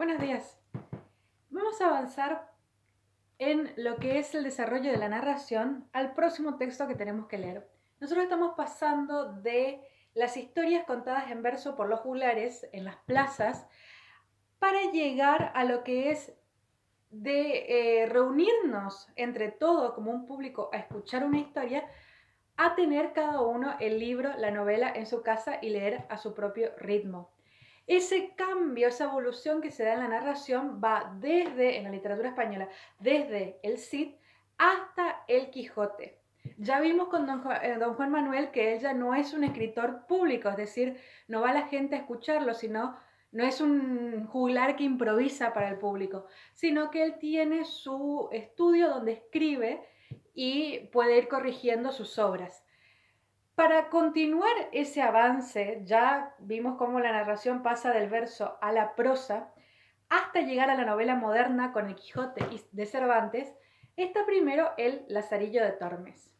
Buenos días. Vamos a avanzar en lo que es el desarrollo de la narración al próximo texto que tenemos que leer. Nosotros estamos pasando de las historias contadas en verso por los juglares en las plazas para llegar a lo que es de reunirnos entre todos como un público a escuchar una historia, a tener cada uno el libro, la novela en su casa y leer a su propio ritmo. Ese cambio, esa evolución que se da en la narración va desde, en la literatura española, desde el Cid hasta el Quijote. Ya vimos con don Juan Manuel que él ya no es un escritor público, es decir, no va la gente a escucharlo, sino no es un juglar que improvisa para el público, sino que él tiene su estudio donde escribe y puede ir corrigiendo sus obras. Para continuar ese avance, ya vimos cómo la narración pasa del verso a la prosa hasta llegar a la novela moderna con el Quijote de Cervantes. Está primero el Lazarillo de Tormes,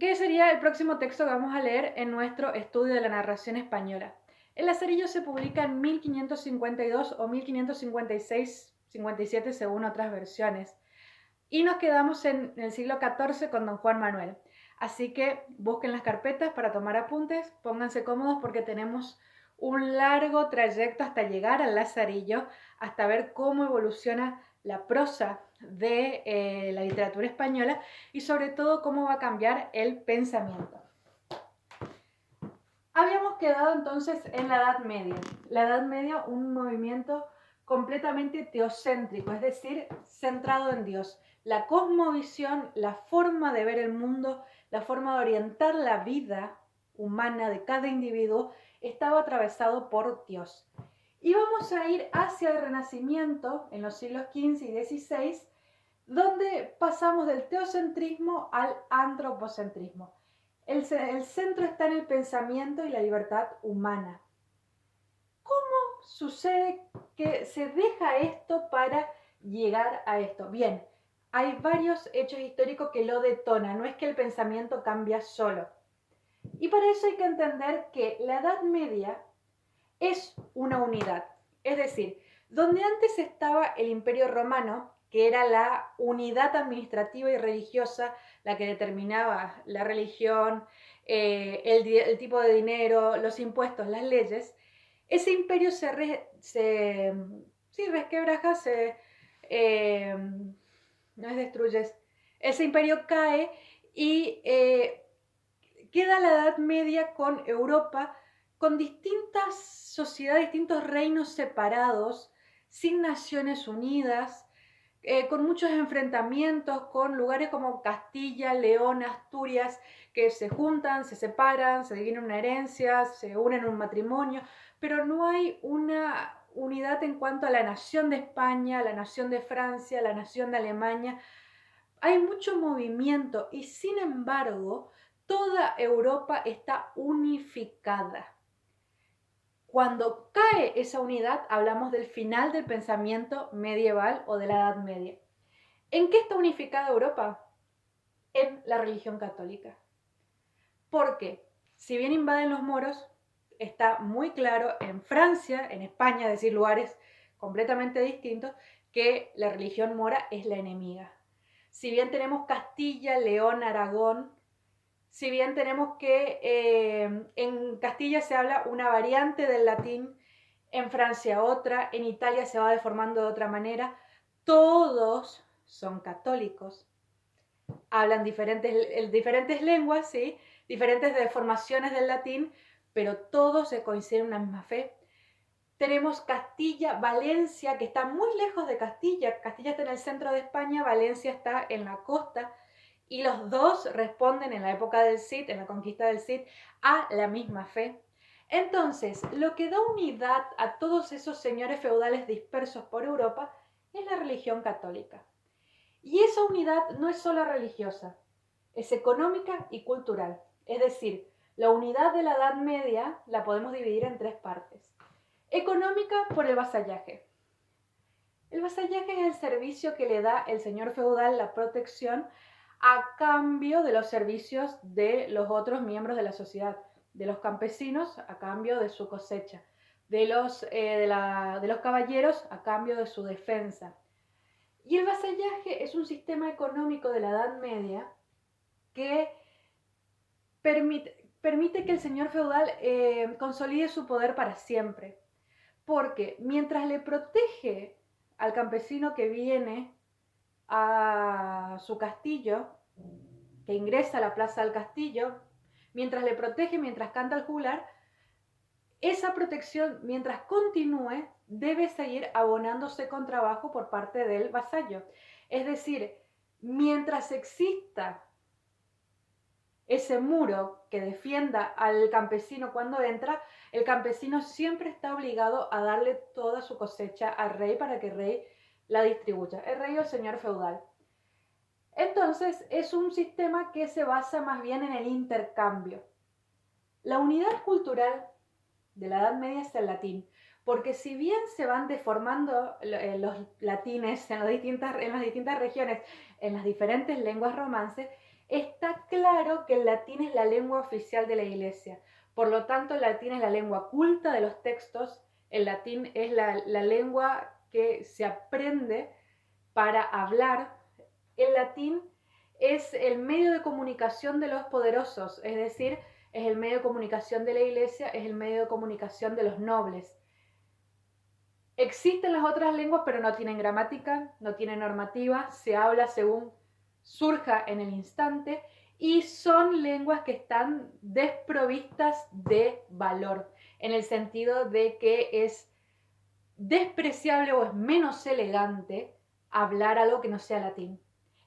que sería el próximo texto que vamos a leer en nuestro estudio de la narración española. El Lazarillo se publica en 1552 o 1556-57 según otras versiones. Y nos quedamos en el siglo XIV con don Juan Manuel. Así que busquen las carpetas para tomar apuntes, pónganse cómodos porque tenemos un largo trayecto hasta llegar al Lazarillo, hasta ver cómo evoluciona la prosa de la literatura española y sobre todo cómo va a cambiar el pensamiento. Habíamos quedado entonces en la Edad Media. La Edad Media, un movimiento completamente teocéntrico, es decir, centrado en Dios. La cosmovisión, la forma de ver el mundo, la forma de orientar la vida humana de cada individuo estaba atravesado por Dios. Y vamos a ir hacia el Renacimiento en los siglos XV y XVI, donde pasamos del teocentrismo al antropocentrismo. El centro está en el pensamiento y la libertad humana. ¿Cómo sucede que se deja esto para llegar a esto? Bien, hay varios hechos históricos que lo detonan, no es que el pensamiento cambia solo. Y para eso hay que entender que la Edad Media es una unidad. Es decir, donde antes estaba el Imperio Romano, que era la unidad administrativa y religiosa, la que determinaba la religión, el tipo de dinero, los impuestos, las leyes, ese imperio se resquebraja, no es destruye, ese imperio cae y queda la Edad Media con Europa, con distintas sociedades, distintos reinos separados, sin naciones unidas, con muchos enfrentamientos, con lugares como Castilla, León, Asturias, que se juntan, se separan, se dividen una herencia, se unen en un matrimonio, pero no hay una unidad en cuanto a la nación de España, la nación de Francia, la nación de Alemania. Hay mucho movimiento y sin embargo toda Europa está unificada. Cuando cae esa unidad, hablamos del final del pensamiento medieval o de la Edad Media. ¿En qué está unificada Europa? En la religión católica. Porque si bien invaden los moros, está muy claro en Francia, en España, es decir, lugares completamente distintos, que la religión mora es la enemiga. Si bien tenemos Castilla, León, Aragón, si bien tenemos que en Castilla se habla una variante del latín, en Francia otra, en Italia se va deformando de otra manera, todos son católicos, hablan diferentes lenguas, ¿sí? Diferentes deformaciones del latín, pero todos se coinciden en una misma fe. Tenemos Castilla, Valencia, que está muy lejos de Castilla. Castilla está en el centro de España, Valencia está en la costa. Y los dos responden en la época del Cid, en la conquista del Cid, a la misma fe. Entonces, lo que da unidad a todos esos señores feudales dispersos por Europa es la religión católica. Y esa unidad no es solo religiosa, es económica y cultural. Es decir, la unidad de la Edad Media la podemos dividir en tres partes. Económica por el vasallaje. El vasallaje es el servicio que le da el señor feudal, la protección, a cambio de los servicios de los otros miembros de la sociedad, de los campesinos a cambio de su cosecha, de los caballeros a cambio de su defensa. Y el vasallaje es un sistema económico de la Edad Media que permite que el señor feudal consolide su poder para siempre. Porque mientras le protege al campesino que viene a su castillo, que ingresa a la plaza del castillo, mientras le protege, mientras canta el juglar, esa protección, mientras continúe, debe seguir abonándose con trabajo por parte del vasallo. Es decir, mientras exista ese muro que defienda al campesino cuando entra, el campesino siempre está obligado a darle toda su cosecha al rey para que el rey la distribuya. El rey o el señor feudal. Entonces, es un sistema que se basa más bien en el intercambio. La unidad cultural de la Edad Media es el latín, porque si bien se van deformando los latines en las distintas regiones, en las diferentes lenguas romances, está claro que el latín es la lengua oficial de la Iglesia. Por lo tanto, el latín es la lengua culta de los textos, el latín es la lengua que se aprende para hablar. El latín es el medio de comunicación de los poderosos, es decir, es el medio de comunicación de la Iglesia, es el medio de comunicación de los nobles. Existen las otras lenguas, pero no tienen gramática, no tienen normativa, se habla según surja en el instante y son lenguas que están desprovistas de valor, en el sentido de que es despreciable o es menos elegante hablar algo que no sea latín.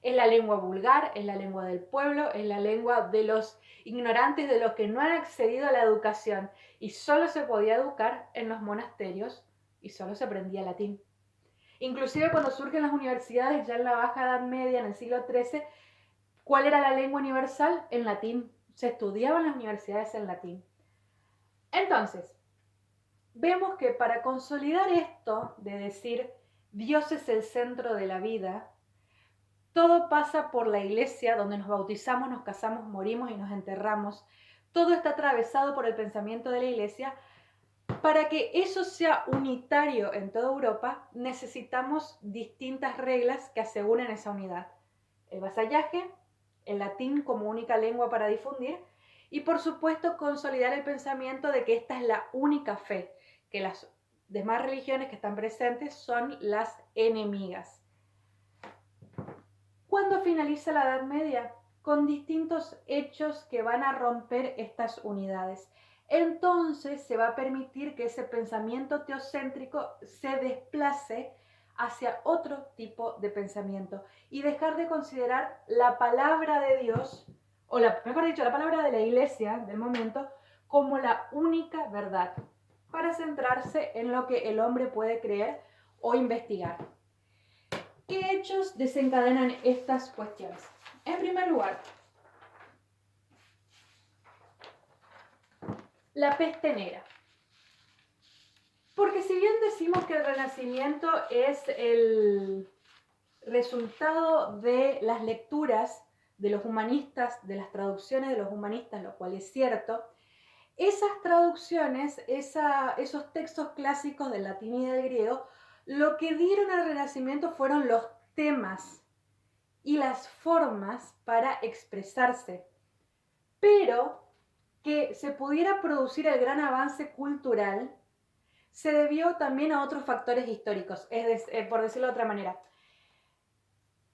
Es la lengua vulgar, es la lengua del pueblo, es la lengua de los ignorantes, de los que no han accedido a la educación y solo se podía educar en los monasterios y solo se aprendía latín. Inclusive cuando surgen las universidades, ya en la Baja Edad Media, en el siglo XIII, ¿cuál era la lengua universal? En latín. Se estudiaba en las universidades en latín. Entonces, vemos que para consolidar esto de decir Dios es el centro de la vida, todo pasa por la iglesia donde nos bautizamos, nos casamos, morimos y nos enterramos. Todo está atravesado por el pensamiento de la iglesia. Para que eso sea unitario en toda Europa, necesitamos distintas reglas que aseguren esa unidad. El vasallaje, el latín como única lengua para difundir y por supuesto consolidar el pensamiento de que esta es la única fe, que las demás religiones que están presentes son las enemigas. ¿Cuándo finaliza la Edad Media? Con distintos hechos que van a romper estas unidades. Entonces se va a permitir que ese pensamiento teocéntrico se desplace hacia otro tipo de pensamiento y dejar de considerar la palabra de Dios, o mejor dicho, la palabra de la iglesia del momento, como la única verdad, para centrarse en lo que el hombre puede creer o investigar. ¿Qué hechos desencadenan estas cuestiones? En primer lugar, la peste negra. Porque si bien decimos que el Renacimiento es el resultado de las lecturas de los humanistas, de las traducciones de los humanistas, lo cual es cierto, esas traducciones, esos textos clásicos del latín y del griego, lo que dieron al Renacimiento fueron los temas y las formas para expresarse. Pero que se pudiera producir el gran avance cultural se debió también a otros factores históricos, por decirlo de otra manera.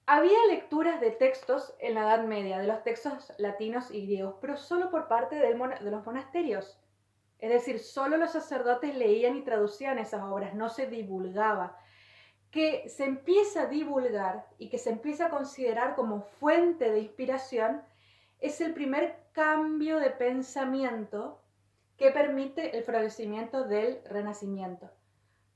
Había lecturas de textos en la Edad Media, de los textos latinos y griegos, pero solo por parte de los monasterios. Es decir, solo los sacerdotes leían y traducían esas obras, no se divulgaba. Que se empieza a divulgar y que se empieza a considerar como fuente de inspiración es el primer cambio de pensamiento que permite el florecimiento del Renacimiento.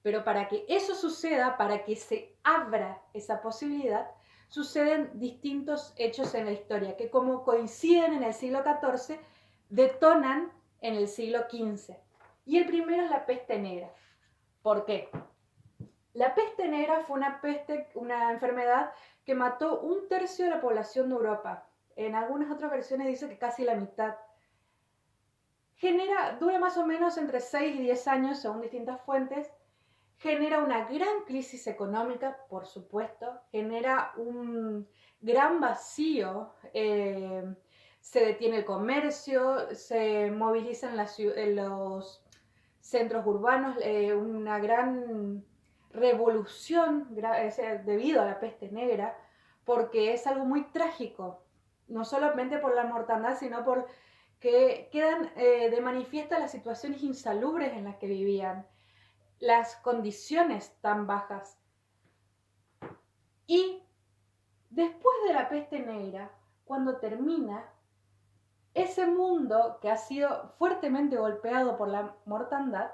Pero para que eso suceda, para que se abra esa posibilidad, suceden distintos hechos en la historia que, como coinciden en el siglo XIV, detonan en el siglo XV. Y el primero es la peste negra. ¿Por qué? La peste negra fue una enfermedad que mató 1/3 de la población de Europa. En algunas otras versiones dice que casi la mitad. dura más o menos entre 6 y 10 años según distintas fuentes, genera una gran crisis económica, por supuesto, genera un gran vacío, se detiene el comercio, se movilizan en los centros urbanos, una gran revolución debido a la peste negra, porque es algo muy trágico, no solamente por la mortandad, sino por que quedan de manifiesta las situaciones insalubres en las que vivían, las condiciones tan bajas. Y después de la peste negra, cuando termina, ese mundo que ha sido fuertemente golpeado por la mortandad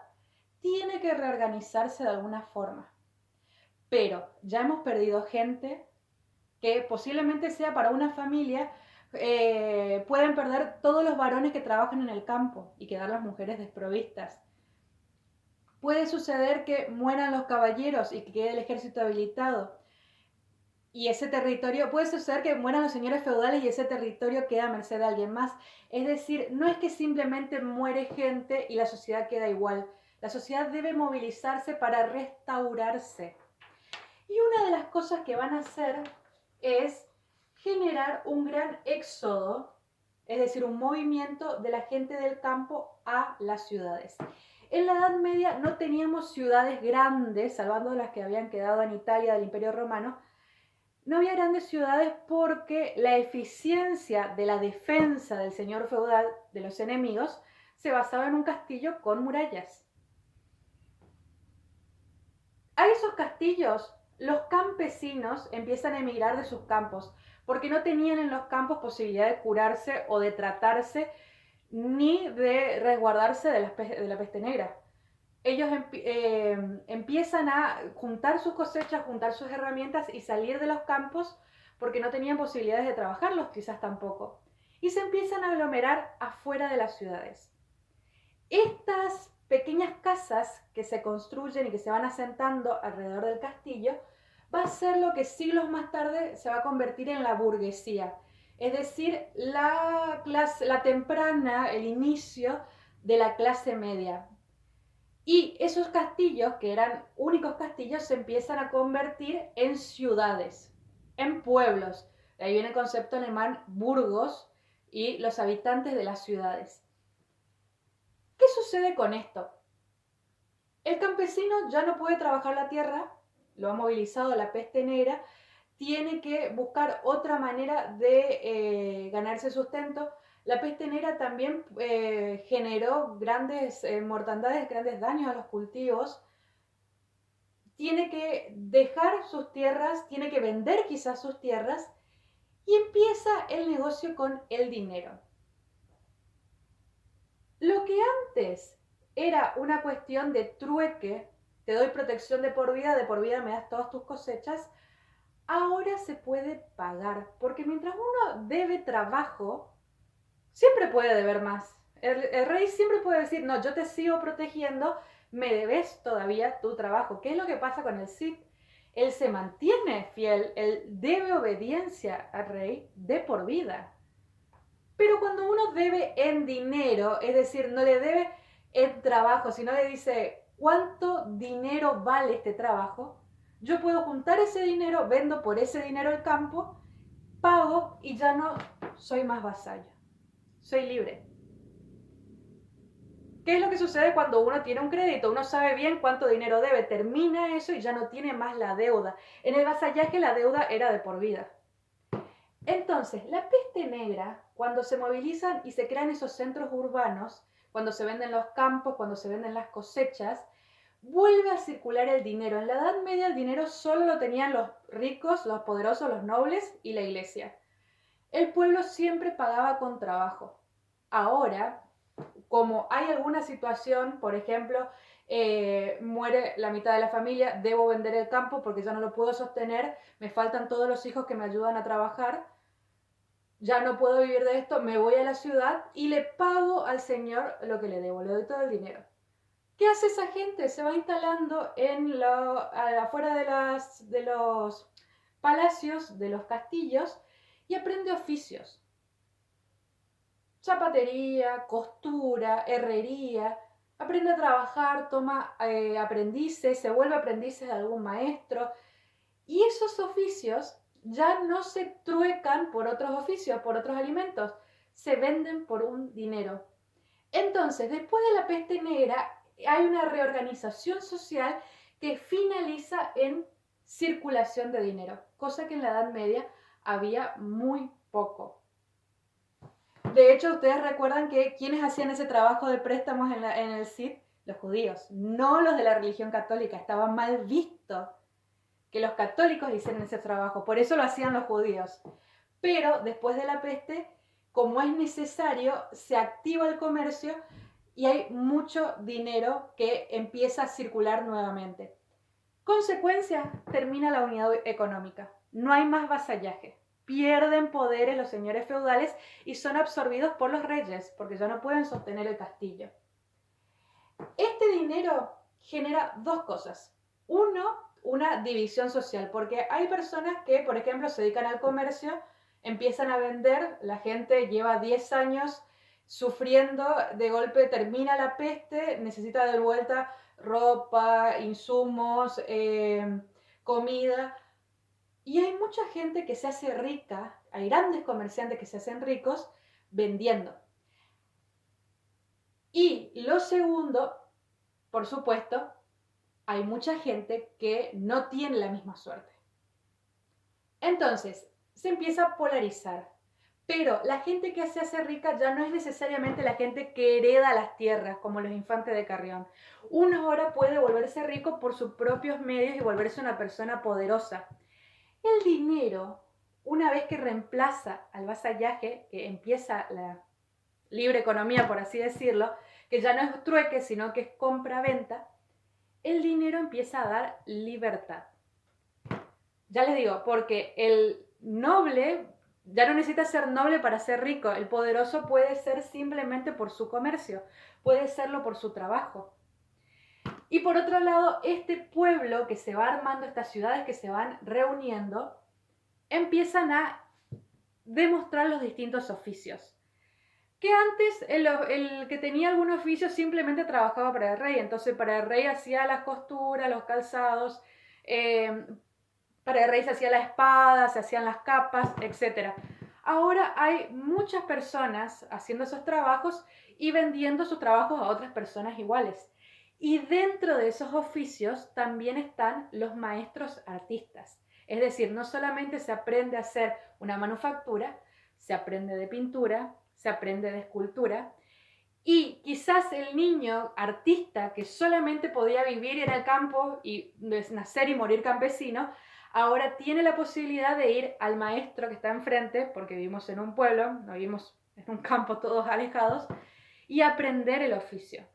tiene que reorganizarse de alguna forma. Pero ya hemos perdido gente que posiblemente sea para una familia, pueden perder todos los varones que trabajan en el campo y quedar las mujeres desprovistas. Puede suceder que mueran los caballeros y que quede el ejército habilitado. Y ese territorio, puede suceder que mueran los señores feudales y ese territorio queda a merced de alguien más. Es decir, no es que simplemente muere gente y la sociedad queda igual. La sociedad debe movilizarse para restaurarse. Y una de las cosas que van a hacer es generar un gran éxodo, es decir, un movimiento de la gente del campo a las ciudades. En la Edad Media no teníamos ciudades grandes, salvando las que habían quedado en Italia del Imperio Romano. No había grandes ciudades porque la eficiencia de la defensa del señor feudal de los enemigos se basaba en un castillo con murallas. A esos castillos, los campesinos empiezan a emigrar de sus campos porque no tenían en los campos posibilidad de curarse o de tratarse ni de resguardarse de la peste negra. Ellos empiezan a juntar sus cosechas, juntar sus herramientas y salir de los campos porque no tenían posibilidades de trabajarlos, quizás tampoco. Y se empiezan a aglomerar afuera de las ciudades. Estas pequeñas casas que se construyen y que se van asentando alrededor del castillo va a ser lo que siglos más tarde se va a convertir en la burguesía, es decir, la temprana, el inicio de la clase media. Y esos castillos, que eran únicos castillos, se empiezan a convertir en ciudades, en pueblos. De ahí viene el concepto alemán burgos y los habitantes de las ciudades. ¿Qué sucede con esto? El campesino ya no puede trabajar la tierra, lo ha movilizado la peste negra, tiene que buscar otra manera de ganarse sustento. La peste negra también generó grandes mortandades, grandes daños a los cultivos. Tiene que dejar sus tierras, tiene que vender quizás sus tierras y empieza el negocio con el dinero. Lo que antes era una cuestión de trueque, te doy protección de por vida me das todas tus cosechas, ahora se puede pagar, porque mientras uno debe trabajo, siempre puede deber más. El rey siempre puede decir, no, yo te sigo protegiendo, me debes todavía tu trabajo. ¿Qué es lo que pasa con el Cid? Él se mantiene fiel, él debe obediencia al rey de por vida. Pero cuando uno debe en dinero, es decir, no le debe en trabajo, sino le dice, ¿cuánto dinero vale este trabajo? Yo puedo juntar ese dinero, vendo por ese dinero el campo, pago y ya no soy más vasallo. Soy libre. ¿Qué es lo que sucede cuando uno tiene un crédito? Uno sabe bien cuánto dinero debe, termina eso y ya no tiene más la deuda. En el vasallaje la deuda era de por vida. Entonces, la peste negra, cuando se movilizan y se crean esos centros urbanos, cuando se venden los campos, cuando se venden las cosechas, vuelve a circular el dinero. En la Edad Media el dinero solo lo tenían los ricos, los poderosos, los nobles y la iglesia. El pueblo siempre pagaba con trabajo. Ahora, como hay alguna situación, por ejemplo, muere la mitad de la familia, debo vender el campo porque ya no lo puedo sostener, me faltan todos los hijos que me ayudan a trabajar, ya no puedo vivir de esto, me voy a la ciudad y le pago al señor lo que le debo, le doy todo el dinero. ¿Qué hace esa gente? Se va instalando afuera de los palacios, de los castillos, y aprende oficios. zapatería, costura, herrería, aprende a trabajar, toma aprendices, se vuelve aprendices de algún maestro. Y esos oficios ya no se truecan por otros oficios, por otros alimentos, se venden por un dinero. Entonces, después de la peste negra, hay una reorganización social que finaliza en circulación de dinero, cosa que en la Edad Media había muy poco. De hecho, ustedes recuerdan que quienes hacían ese trabajo de préstamos en el CID, los judíos, no los de la religión católica. Estaba mal visto que los católicos hicieran ese trabajo, por eso lo hacían los judíos. Pero después de la peste, como es necesario, se activa el comercio y hay mucho dinero que empieza a circular nuevamente. Consecuencia, termina la unidad económica. No hay más vasallaje. Pierden poderes los señores feudales y son absorbidos por los reyes, porque ya no pueden sostener el castillo. Este dinero genera dos cosas. Uno, una división social, porque hay personas que, por ejemplo, se dedican al comercio, empiezan a vender, la gente lleva 10 años sufriendo, de golpe termina la peste, necesita de vuelta ropa, insumos, comida. Y hay mucha gente que se hace rica, hay grandes comerciantes que se hacen ricos vendiendo. Y lo segundo, por supuesto, hay mucha gente que no tiene la misma suerte. Entonces, se empieza a polarizar. Pero la gente que se hace rica ya no es necesariamente la gente que hereda las tierras, como los infantes de Carrión. Uno ahora puede volverse rico por sus propios medios y volverse una persona poderosa. El dinero, una vez que reemplaza al vasallaje, que empieza la libre economía, por así decirlo, que ya no es trueque, sino que es compra-venta, el dinero empieza a dar libertad. Ya les digo, porque el noble ya no necesita ser noble para ser rico. El poderoso puede ser simplemente por su comercio, puede serlo por su trabajo. Y por otro lado, este pueblo que se va armando, estas ciudades que se van reuniendo, empiezan a demostrar los distintos oficios. Que antes el que tenía algún oficio simplemente trabajaba para el rey, entonces para el rey hacía las costuras, los calzados, para el rey se hacía la espada, se hacían las capas, etc. Ahora hay muchas personas haciendo esos trabajos y vendiendo sus trabajos a otras personas iguales. Y dentro de esos oficios también están los maestros artistas. Es decir, no solamente se aprende a hacer una manufactura, se aprende de pintura, se aprende de escultura. Y quizás el niño artista que solamente podía vivir en el campo y nacer y morir campesino, ahora tiene la posibilidad de ir al maestro que está enfrente, porque vivimos en un pueblo, no vivimos en un campo todos alejados, y aprender el oficio.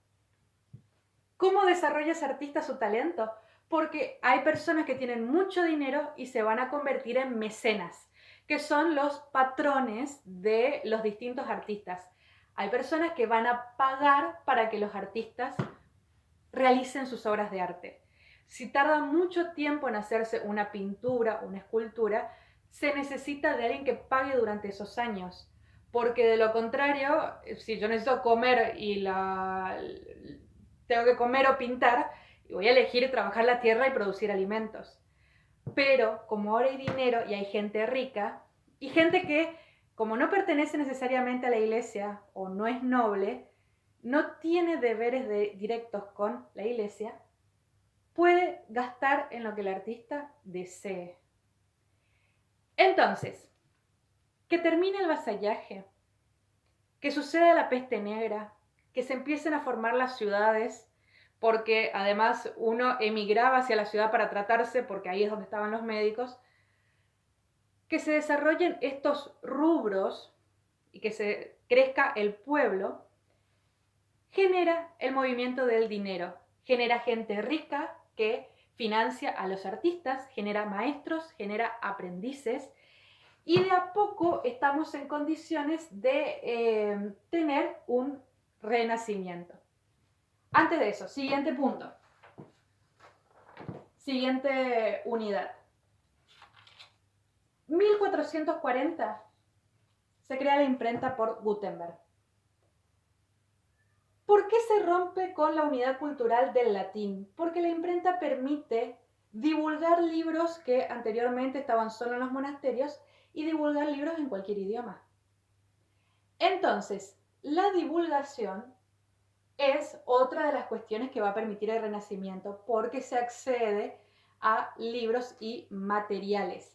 ¿Cómo desarrolla ese artista su talento? Porque hay personas que tienen mucho dinero y se van a convertir en mecenas, que son los patrones de los distintos artistas. Hay personas que van a pagar para que los artistas realicen sus obras de arte. Si tarda mucho tiempo en hacerse una pintura, una escultura, se necesita de alguien que pague durante esos años. Porque de lo contrario, si yo necesito comer y tengo que comer o pintar, voy a elegir trabajar la tierra y producir alimentos. Pero como ahora hay dinero y hay gente rica, y gente que, como no pertenece necesariamente a la iglesia o no es noble, no tiene deberes directos con la iglesia, puede gastar en lo que el artista desee. Entonces, que termine el vasallaje, que suceda la peste negra, que se empiecen a formar las ciudades, porque además uno emigraba hacia la ciudad para tratarse, porque ahí es donde estaban los médicos, que se desarrollen estos rubros y que se crezca el pueblo, genera el movimiento del dinero, genera gente rica que financia a los artistas, genera maestros, genera aprendices, y de a poco estamos en condiciones de tener un renacimiento. Antes de eso, siguiente punto. Siguiente unidad. 1440 se crea la imprenta por Gutenberg. ¿Por qué se rompe con la unidad cultural del latín? Porque la imprenta permite divulgar libros que anteriormente estaban solo en los monasterios y divulgar libros en cualquier idioma. Entonces, la divulgación es otra de las cuestiones que va a permitir el Renacimiento, porque se accede a libros y materiales.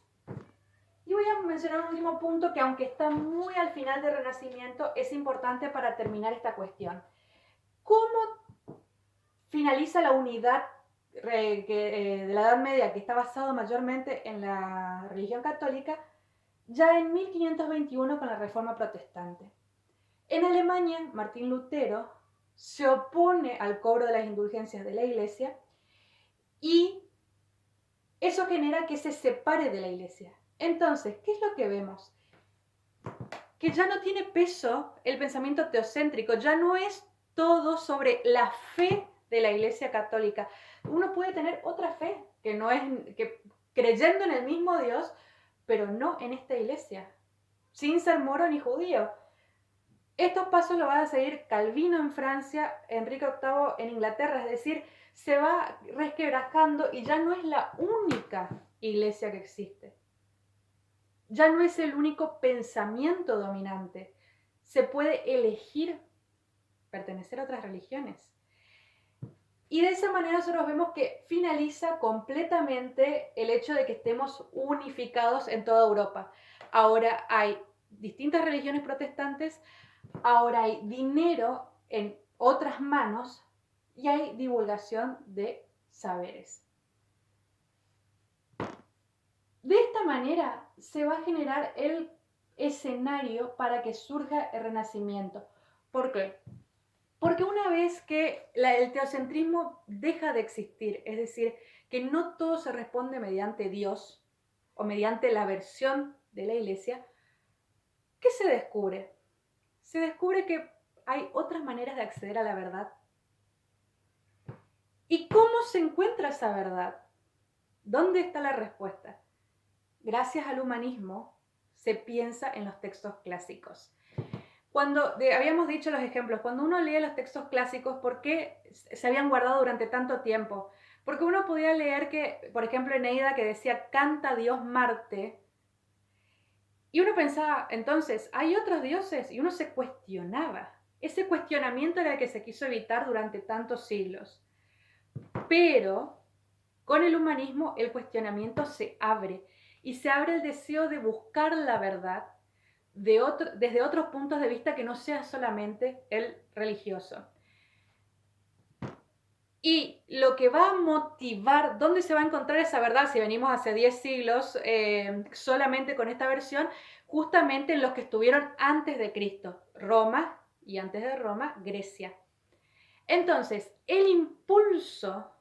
Y voy a mencionar un último punto que, aunque está muy al final del Renacimiento, es importante para terminar esta cuestión. ¿Cómo finaliza la unidad de la Edad Media, que está basado mayormente en la religión católica, ya en 1521 con la Reforma Protestante? En Alemania, Martín Lutero se opone al cobro de las indulgencias de la Iglesia y eso genera que se separe de la Iglesia. Entonces, ¿qué es lo que vemos? Que ya no tiene peso el pensamiento teocéntrico, ya no es todo sobre la fe de la Iglesia Católica. Uno puede tener otra fe, que no es que creyendo en el mismo Dios, pero no en esta iglesia, sin ser moro ni judío. Estos pasos lo va a seguir Calvino en Francia, Enrique VIII en Inglaterra, es decir, se va resquebrajando y ya no es la única iglesia que existe. Ya no es el único pensamiento dominante. Se puede elegir pertenecer a otras religiones. Y de esa manera nosotros vemos que finaliza completamente el hecho de que estemos unificados en toda Europa. Ahora hay distintas religiones protestantes, ahora hay dinero en otras manos y hay divulgación de saberes. De esta manera se va a generar el escenario para que surja el Renacimiento. ¿Por qué? Porque una vez que el teocentrismo deja de existir, es decir, que no todo se responde mediante Dios o mediante la versión de la iglesia, ¿qué se descubre? Se descubre que hay otras maneras de acceder a la verdad. ¿Y cómo se encuentra esa verdad? ¿Dónde está la respuesta? Gracias al humanismo se piensa en los textos clásicos. Habíamos dicho los ejemplos, cuando uno lee los textos clásicos, ¿por qué se habían guardado durante tanto tiempo? Porque uno podía leer que, por ejemplo, Eneida, que decía, canta Dios Marte, y uno pensaba, entonces, ¿hay otros dioses? Y uno se cuestionaba. Ese cuestionamiento era el que se quiso evitar durante tantos siglos. Pero con el humanismo el cuestionamiento se abre, y se abre el deseo de buscar la verdad desde otros puntos de vista que no sea solamente el religioso. Y lo que va a motivar, ¿dónde se va a encontrar esa verdad si venimos hace 10 siglos solamente con esta versión? Justamente en los que estuvieron antes de Cristo, Roma, y antes de Roma, Grecia. Entonces, el impulso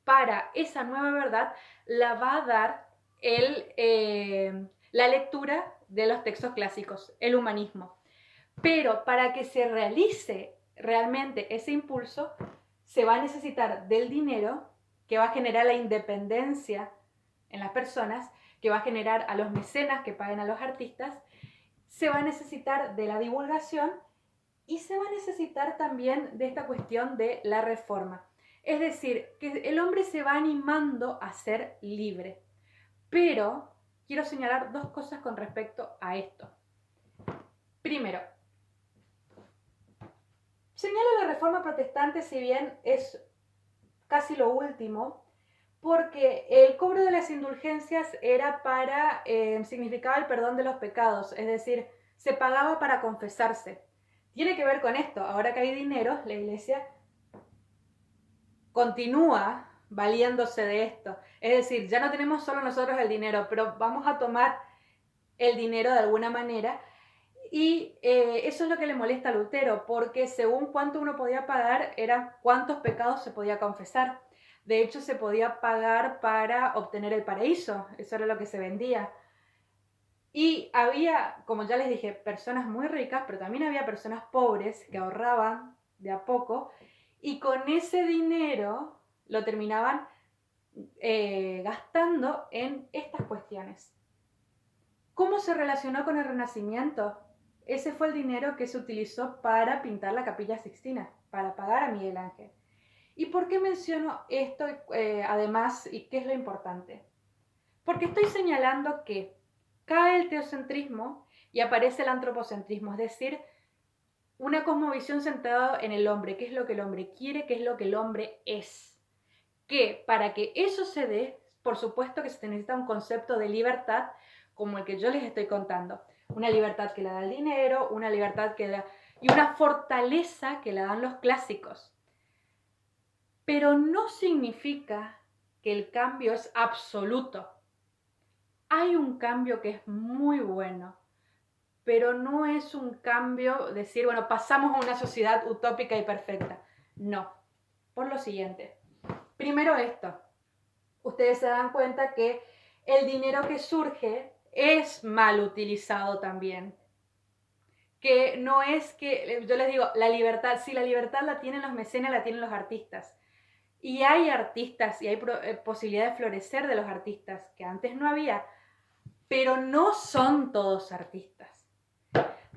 para esa nueva verdad la va a dar la lectura de los textos clásicos, el humanismo. Pero para que se realice realmente ese impulso, se va a necesitar del dinero que va a generar la independencia en las personas, que va a generar a los mecenas que paguen a los artistas, se va a necesitar de la divulgación y se va a necesitar también de esta cuestión de la reforma. Es decir, que el hombre se va animando a ser libre. Pero quiero señalar dos cosas con respecto a esto. Primero, señalo la Reforma Protestante, si bien es casi lo último, porque el cobro de las indulgencias era significaba el perdón de los pecados, es decir, se pagaba para confesarse. Tiene que ver con esto, ahora que hay dinero, la iglesia continúa valiéndose de esto. Es decir, ya no tenemos solo nosotros el dinero, pero vamos a tomar el dinero de alguna manera. Y eso es lo que le molesta a Lutero, porque según cuánto uno podía pagar, era cuántos pecados se podía confesar. De hecho, se podía pagar para obtener el paraíso, eso era lo que se vendía. Y había, como ya les dije, personas muy ricas, pero también había personas pobres que ahorraban de a poco, y con ese dinero lo terminaban gastando en estas cuestiones. ¿Cómo se relacionó con el Renacimiento? Ese fue el dinero que se utilizó para pintar la Capilla Sixtina, para pagar a Miguel Ángel. ¿Y por qué menciono esto además y qué es lo importante? Porque estoy señalando que cae el teocentrismo y aparece el antropocentrismo, es decir, una cosmovisión centrada en el hombre, qué es lo que el hombre quiere, qué es lo que el hombre es. Que para que eso se dé, por supuesto que se necesita un concepto de libertad como el que yo les estoy contando. Una libertad que la da el dinero, una libertad que da... y una fortaleza que la dan los clásicos. Pero no significa que el cambio es absoluto. Hay un cambio que es muy bueno, pero no es un cambio decir, bueno, pasamos a una sociedad utópica y perfecta. No, por lo siguiente. Primero esto, ustedes se dan cuenta que el dinero que surge es mal utilizado también. Que no es que, yo les digo, la libertad, si la libertad la tienen los mecenas, la tienen los artistas. Y hay artistas y hay posibilidad de florecer de los artistas, que antes no había, pero no son todos artistas.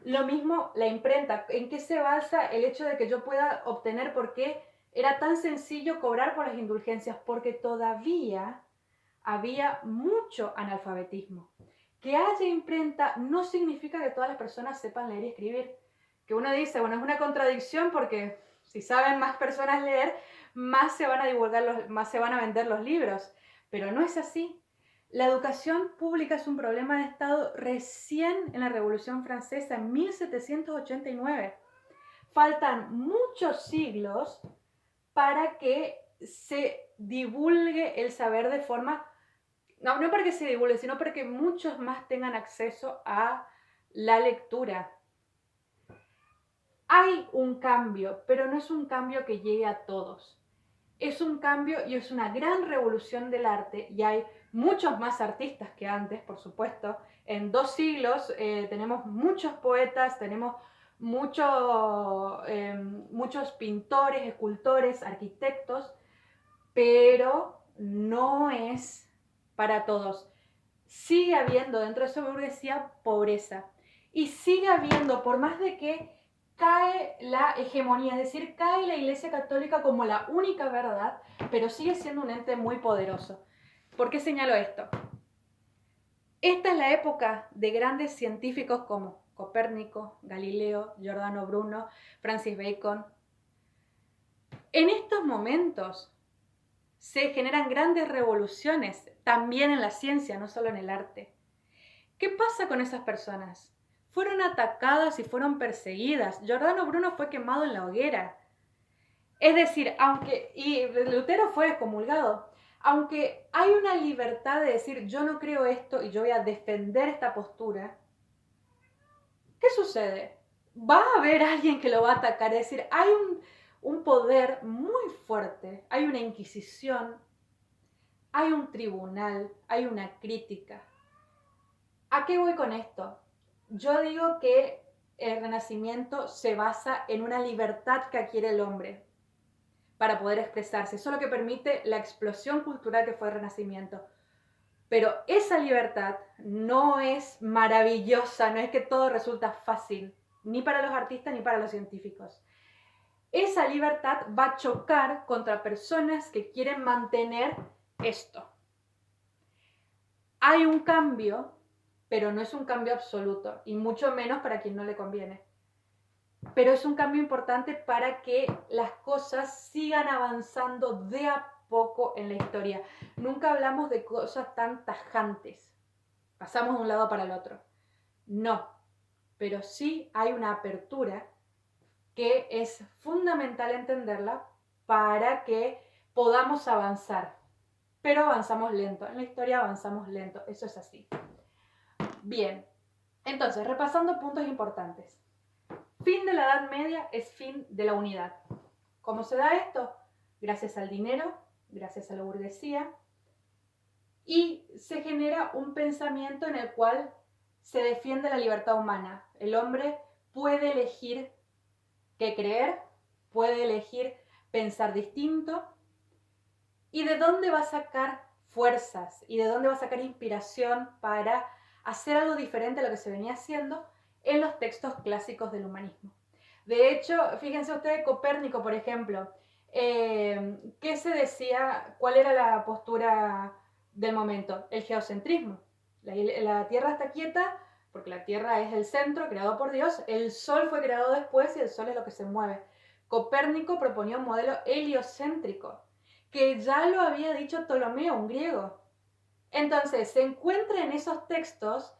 Lo mismo la imprenta. ¿En qué se basa el hecho de que yo pueda obtener? ¿Por qué era tan sencillo cobrar por las indulgencias? Porque todavía había mucho analfabetismo. Que haya imprenta no significa que todas las personas sepan leer y escribir. Que uno dice, bueno, es una contradicción porque si saben más personas leer, más se van a divulgar, más se van a vender los libros. Pero no es así. La educación pública es un problema de Estado recién en la Revolución Francesa, en 1789. Faltan muchos siglos para que se divulgue el saber de forma, no para que se divulgue, sino para que muchos más tengan acceso a la lectura. Hay un cambio, pero no es un cambio que llegue a todos. Es un cambio y es una gran revolución del arte y hay muchos más artistas que antes, por supuesto. En 2 siglos tenemos muchos poetas, tenemos muchos pintores, escultores, arquitectos, pero no es para todos. Sigue habiendo dentro de esa burguesía pobreza y sigue habiendo, por más de que cae la hegemonía, es decir, cae la Iglesia Católica como la única verdad, pero sigue siendo un ente muy poderoso. ¿Por qué señalo esto? Esta es la época de grandes científicos como Copérnico, Galileo, Giordano Bruno, Francis Bacon. En estos momentos se generan grandes revoluciones, también en la ciencia, no solo en el arte. ¿Qué pasa con esas personas? Fueron atacadas y fueron perseguidas. Giordano Bruno fue quemado en la hoguera. Es decir, y Lutero fue excomulgado. Aunque hay una libertad de decir, yo no creo esto y yo voy a defender esta postura, ¿qué sucede? Va a haber alguien que lo va a atacar. Es decir, hay un poder muy fuerte, hay una inquisición, hay un tribunal, hay una crítica. ¿A qué voy con esto? Yo digo que el Renacimiento se basa en una libertad que adquiere el hombre para poder expresarse. Eso es lo que permite la explosión cultural que fue el Renacimiento. Pero esa libertad no es maravillosa, no es que todo resulta fácil, ni para los artistas ni para los científicos. Esa libertad va a chocar contra personas que quieren mantener esto. Hay un cambio, pero no es un cambio absoluto, y mucho menos para quien no le conviene. Pero es un cambio importante para que las cosas sigan avanzando de a poco en la historia. Nunca hablamos de cosas tan tajantes. Pasamos de un lado para el otro. No, pero sí hay una apertura que es fundamental entenderla para que podamos avanzar. Pero avanzamos lento. En la historia avanzamos lento. Eso es así. Bien, entonces, repasando puntos importantes. Fin de la Edad Media es fin de la unidad. ¿Cómo se da esto? Gracias al dinero, gracias a la burguesía, y se genera un pensamiento en el cual se defiende la libertad humana. El hombre puede elegir qué creer, puede elegir pensar distinto, y de dónde va a sacar fuerzas y de dónde va a sacar inspiración para hacer algo diferente a lo que se venía haciendo, en los textos clásicos del humanismo. De hecho, fíjense ustedes, Copérnico, por ejemplo, ¿qué se decía? ¿Cuál era la postura del momento? El geocentrismo. La Tierra está quieta porque la Tierra es el centro creado por Dios, el Sol fue creado después y el Sol es lo que se mueve. Copérnico proponía un modelo heliocéntrico, que ya lo había dicho Ptolomeo, un griego. Entonces, se encuentra en esos textos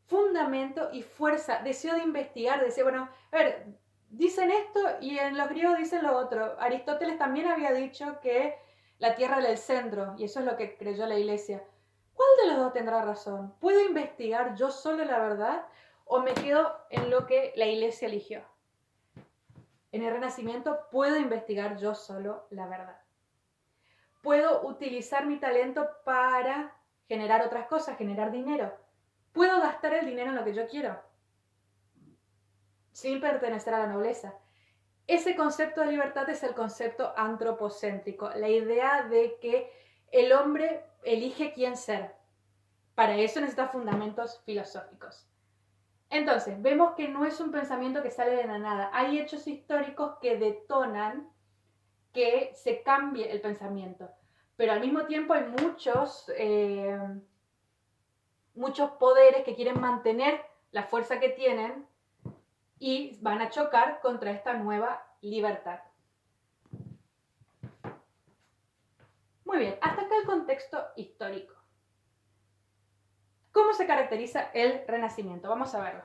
fundamento y fuerza, deseo de investigar, deseo, bueno, a ver, dicen esto y en los griegos dicen lo otro. Aristóteles también había dicho que la Tierra era el centro, y eso es lo que creyó la Iglesia. ¿Cuál de los dos tendrá razón? ¿Puedo investigar yo solo la verdad o me quedo en lo que la Iglesia eligió? En el Renacimiento puedo investigar yo solo la verdad. Puedo utilizar mi talento para generar otras cosas, generar dinero. Puedo gastar el dinero en lo que yo quiero, sin pertenecer a la nobleza. Ese concepto de libertad es el concepto antropocéntrico, la idea de que el hombre elige quién ser. Para eso necesita fundamentos filosóficos. Entonces, vemos que no es un pensamiento que sale de la nada. Hay hechos históricos que detonan que se cambie el pensamiento. Pero al mismo tiempo hay muchos poderes que quieren mantener la fuerza que tienen y van a chocar contra esta nueva libertad. Muy bien, hasta acá el contexto histórico. ¿Cómo se caracteriza el Renacimiento? Vamos a verlo.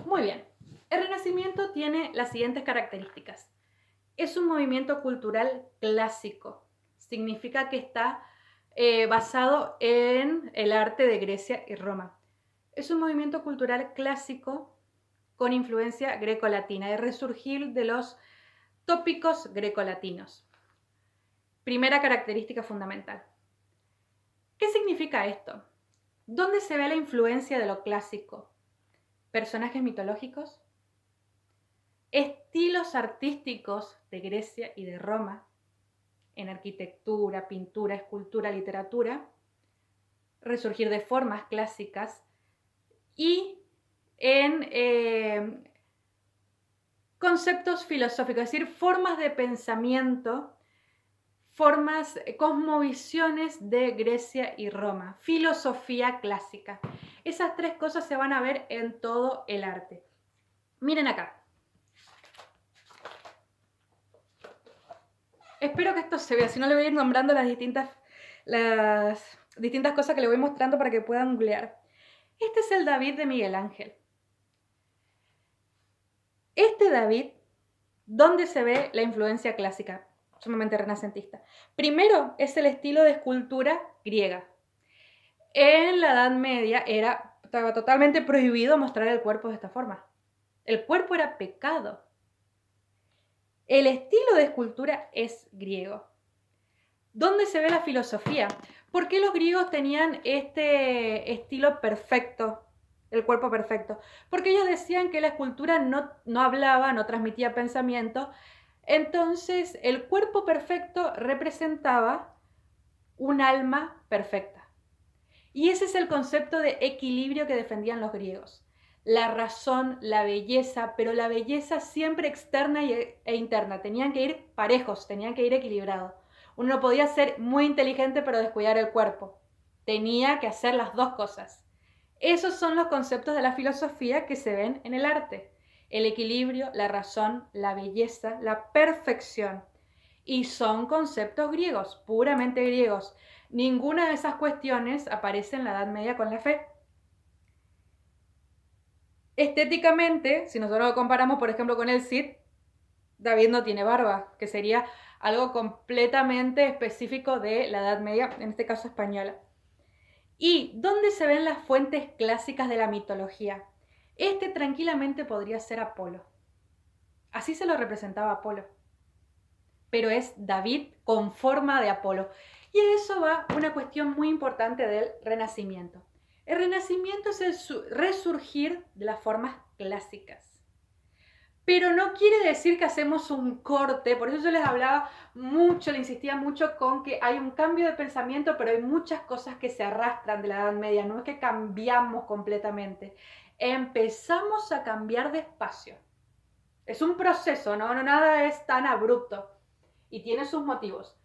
Muy bien, el Renacimiento tiene las siguientes características. Es un movimiento cultural clásico. Significa que está basado en el arte de Grecia y Roma. Es un movimiento cultural clásico con influencia grecolatina, el resurgir de los tópicos grecolatinos. Primera característica fundamental. ¿Qué significa esto? ¿Dónde se ve la influencia de lo clásico? ¿Personajes mitológicos? Estilos artísticos de Grecia y de Roma, en arquitectura, pintura, escultura, literatura, resurgir de formas clásicas y en conceptos filosóficos, es decir, formas de pensamiento, formas, cosmovisiones de Grecia y Roma, filosofía clásica. Esas tres cosas se van a ver en todo el arte. Miren acá. Espero que esto se vea, si no le voy a ir nombrando las distintas cosas que le voy mostrando para que puedan googlear. Este es el David de Miguel Ángel. Este David, ¿dónde se ve la influencia clásica? Sumamente renacentista. Primero es el estilo de escultura griega. En la Edad Media estaba totalmente prohibido mostrar el cuerpo de esta forma. El cuerpo era pecado. El estilo de escultura es griego. ¿Dónde se ve la filosofía? ¿Por qué los griegos tenían este estilo perfecto, el cuerpo perfecto? Porque ellos decían que la escultura no hablaba, no transmitía pensamiento. Entonces, el cuerpo perfecto representaba un alma perfecta. Y ese es el concepto de equilibrio que defendían los griegos. La razón, la belleza, pero la belleza siempre externa e interna. Tenían que ir parejos, tenían que ir equilibrados. Uno no podía ser muy inteligente pero descuidar el cuerpo. Tenía que hacer las dos cosas. Esos son los conceptos de la filosofía que se ven en el arte. El equilibrio, la razón, la belleza, la perfección. Y son conceptos griegos, puramente griegos. Ninguna de esas cuestiones aparece en la Edad Media con la fe. Estéticamente, si nosotros lo comparamos, por ejemplo, con el Cid, David no tiene barba, que sería algo completamente específico de la Edad Media, en este caso española. ¿Y dónde se ven las fuentes clásicas de la mitología? Este tranquilamente podría ser Apolo. Así se lo representaba Apolo. Pero es David con forma de Apolo. Y de eso va una cuestión muy importante del Renacimiento. El Renacimiento es el resurgir de las formas clásicas. Pero no quiere decir que hacemos un corte, por eso yo les hablaba mucho, le insistía mucho con que hay un cambio de pensamiento, pero hay muchas cosas que se arrastran de la Edad Media, no es que cambiamos completamente, empezamos a cambiar despacio. Es un proceso, no nada es tan abrupto y tiene sus motivos.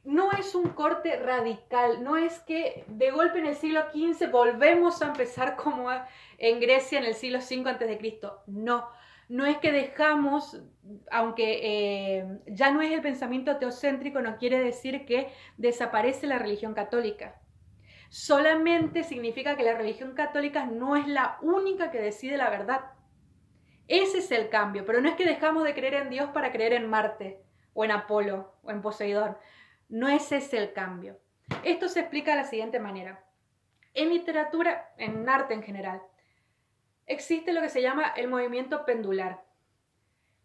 No es un corte radical, no es que de golpe en el siglo XV volvemos a empezar como en Grecia en el siglo V a.C. No es que dejamos, aunque ya no es el pensamiento teocéntrico, no quiere decir que desaparece la religión católica. Solamente significa que la religión católica no es la única que decide la verdad. Ese es el cambio, pero no es que dejamos de creer en Dios para creer en Marte, o en Apolo, o en Poseidón. No es ese el cambio. Esto se explica de la siguiente manera. En literatura, en arte en general, existe lo que se llama el movimiento pendular.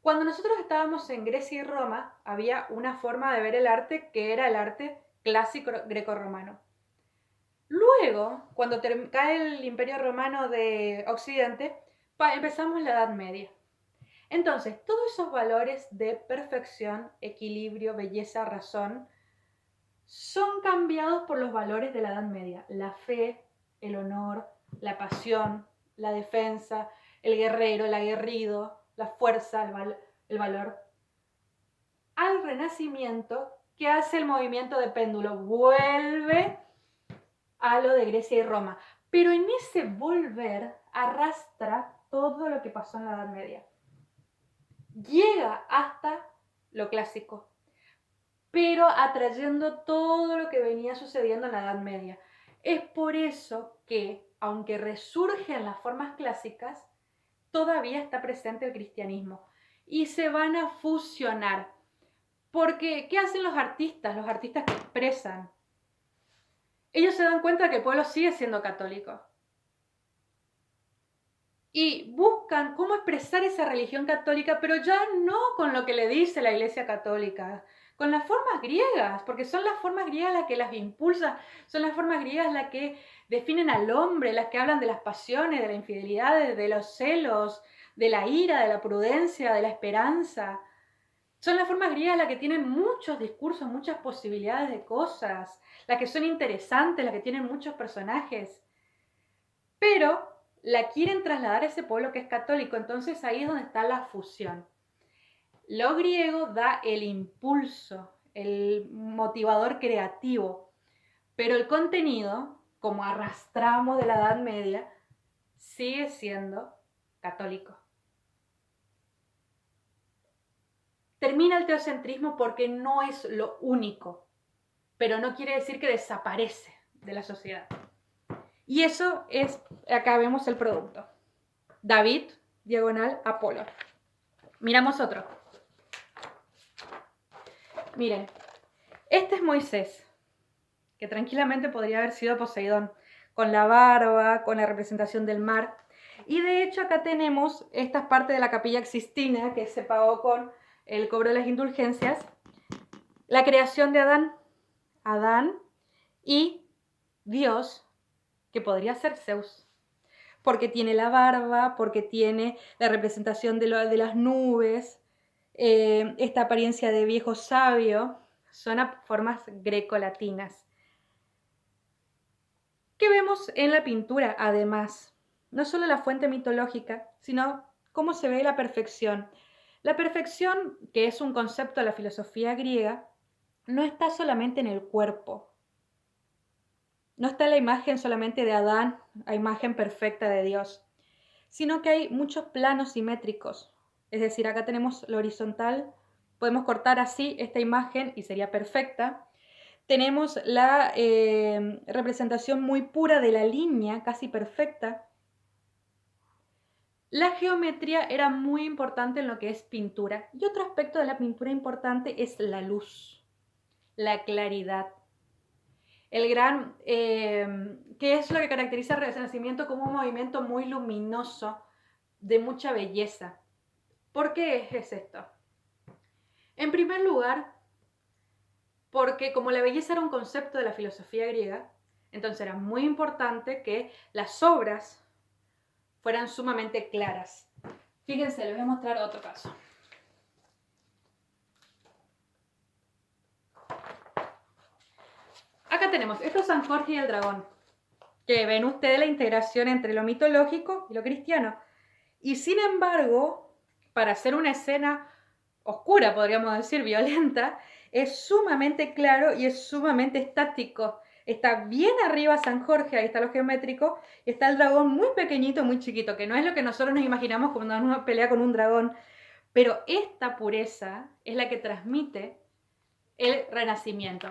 Cuando nosotros estábamos en Grecia y Roma, había una forma de ver el arte que era el arte clásico grecorromano. Luego, cuando cae el Imperio Romano de Occidente, empezamos la Edad Media. Entonces, todos esos valores de perfección, equilibrio, belleza, razón, son cambiados por los valores de la Edad Media. La fe, el honor, la pasión, la defensa, el guerrero, el aguerrido, la fuerza, el valor. Al Renacimiento, ¿qué hace el movimiento de péndulo? Vuelve a lo de Grecia y Roma. Pero en ese volver arrastra todo lo que pasó en la Edad Media. Llega hasta lo clásico, pero atrayendo todo lo que venía sucediendo en la Edad Media. Es por eso que, aunque resurgen las formas clásicas, todavía está presente el cristianismo y se van a fusionar. Porque, ¿qué hacen los artistas? Los artistas que expresan. Ellos se dan cuenta que el pueblo sigue siendo católico. Y buscan cómo expresar esa religión católica, pero ya no con lo que le dice la Iglesia Católica, con las formas griegas, porque son las formas griegas las que las impulsan, son las formas griegas las que definen al hombre, las que hablan de las pasiones, de la infidelidad, de los celos, de la ira, de la prudencia, de la esperanza. Son las formas griegas las que tienen muchos discursos, muchas posibilidades de cosas, las que son interesantes, las que tienen muchos personajes. Pero la quieren trasladar a ese pueblo que es católico, entonces ahí es donde está la fusión. Lo griego da el impulso, el motivador creativo, pero el contenido, como arrastramos de la Edad Media, sigue siendo católico. Termina el teocentrismo porque no es lo único, pero no quiere decir que desaparece de la sociedad. Y eso es, acá vemos el producto. David, diagonal, Apolo. Miramos otro. Miren, este es Moisés, que tranquilamente podría haber sido Poseidón, con la barba, con la representación del mar. Y de hecho acá tenemos esta parte de la Capilla Sixtina que se pagó con el cobro de las indulgencias. La creación de Adán y Dios, que podría ser Zeus, porque tiene la barba, porque tiene la representación de las nubes, esta apariencia de viejo sabio, son formas grecolatinas. ¿Qué vemos en la pintura? Además, no solo la fuente mitológica, sino cómo se ve la perfección. La perfección, que es un concepto de la filosofía griega, no está solamente en el cuerpo. No está la imagen solamente de Adán, la imagen perfecta de Dios, sino que hay muchos planos simétricos. Es decir, acá tenemos lo horizontal, podemos cortar así esta imagen y sería perfecta. Tenemos la representación muy pura de la línea, casi perfecta. La geometría era muy importante en lo que es pintura. Y otro aspecto de la pintura importante es la luz, la claridad. Que es lo que caracteriza al Renacimiento como un movimiento muy luminoso, de mucha belleza. ¿Por qué es esto? En primer lugar, porque como la belleza era un concepto de la filosofía griega, entonces era muy importante que las obras fueran sumamente claras. Fíjense, les voy a mostrar otro caso. Acá tenemos, esto es San Jorge y el dragón, que ven ustedes la integración entre lo mitológico y lo cristiano. Y sin embargo, para hacer una escena oscura, podríamos decir, violenta, es sumamente claro y es sumamente estático. Está bien arriba San Jorge, ahí está lo geométrico, y está el dragón muy pequeñito, muy chiquito, que no es lo que nosotros nos imaginamos cuando uno pelea con un dragón, pero esta pureza es la que transmite el renacimiento.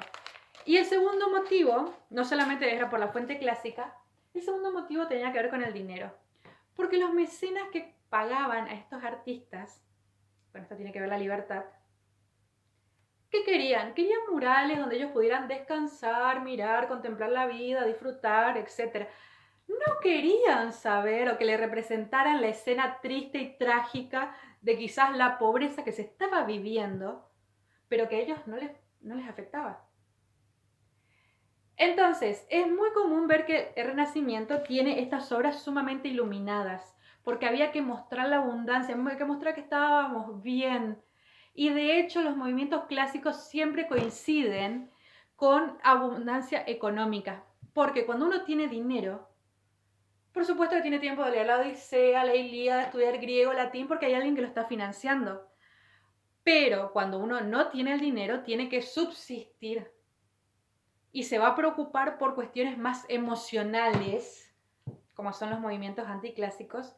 Y el segundo motivo, no solamente era por la fuente clásica, el segundo motivo tenía que ver con el dinero. Porque los mecenas que pagaban a estos artistas, bueno, esto tiene que ver la libertad, ¿qué querían? Querían murales donde ellos pudieran descansar, mirar, contemplar la vida, disfrutar, etc. No querían saber o que le representaran la escena triste y trágica de quizás la pobreza que se estaba viviendo, pero que a ellos no les afectaba. Entonces, es muy común ver que el Renacimiento tiene estas obras sumamente iluminadas, porque había que mostrar la abundancia, había que mostrar que estábamos bien. Y de hecho, los movimientos clásicos siempre coinciden con abundancia económica, porque cuando uno tiene dinero, por supuesto que tiene tiempo de leer la Odisea, la Ilíada, estudiar griego, latín, porque hay alguien que lo está financiando. Pero cuando uno no tiene el dinero, tiene que subsistir y se va a preocupar por cuestiones más emocionales, como son los movimientos anticlásicos,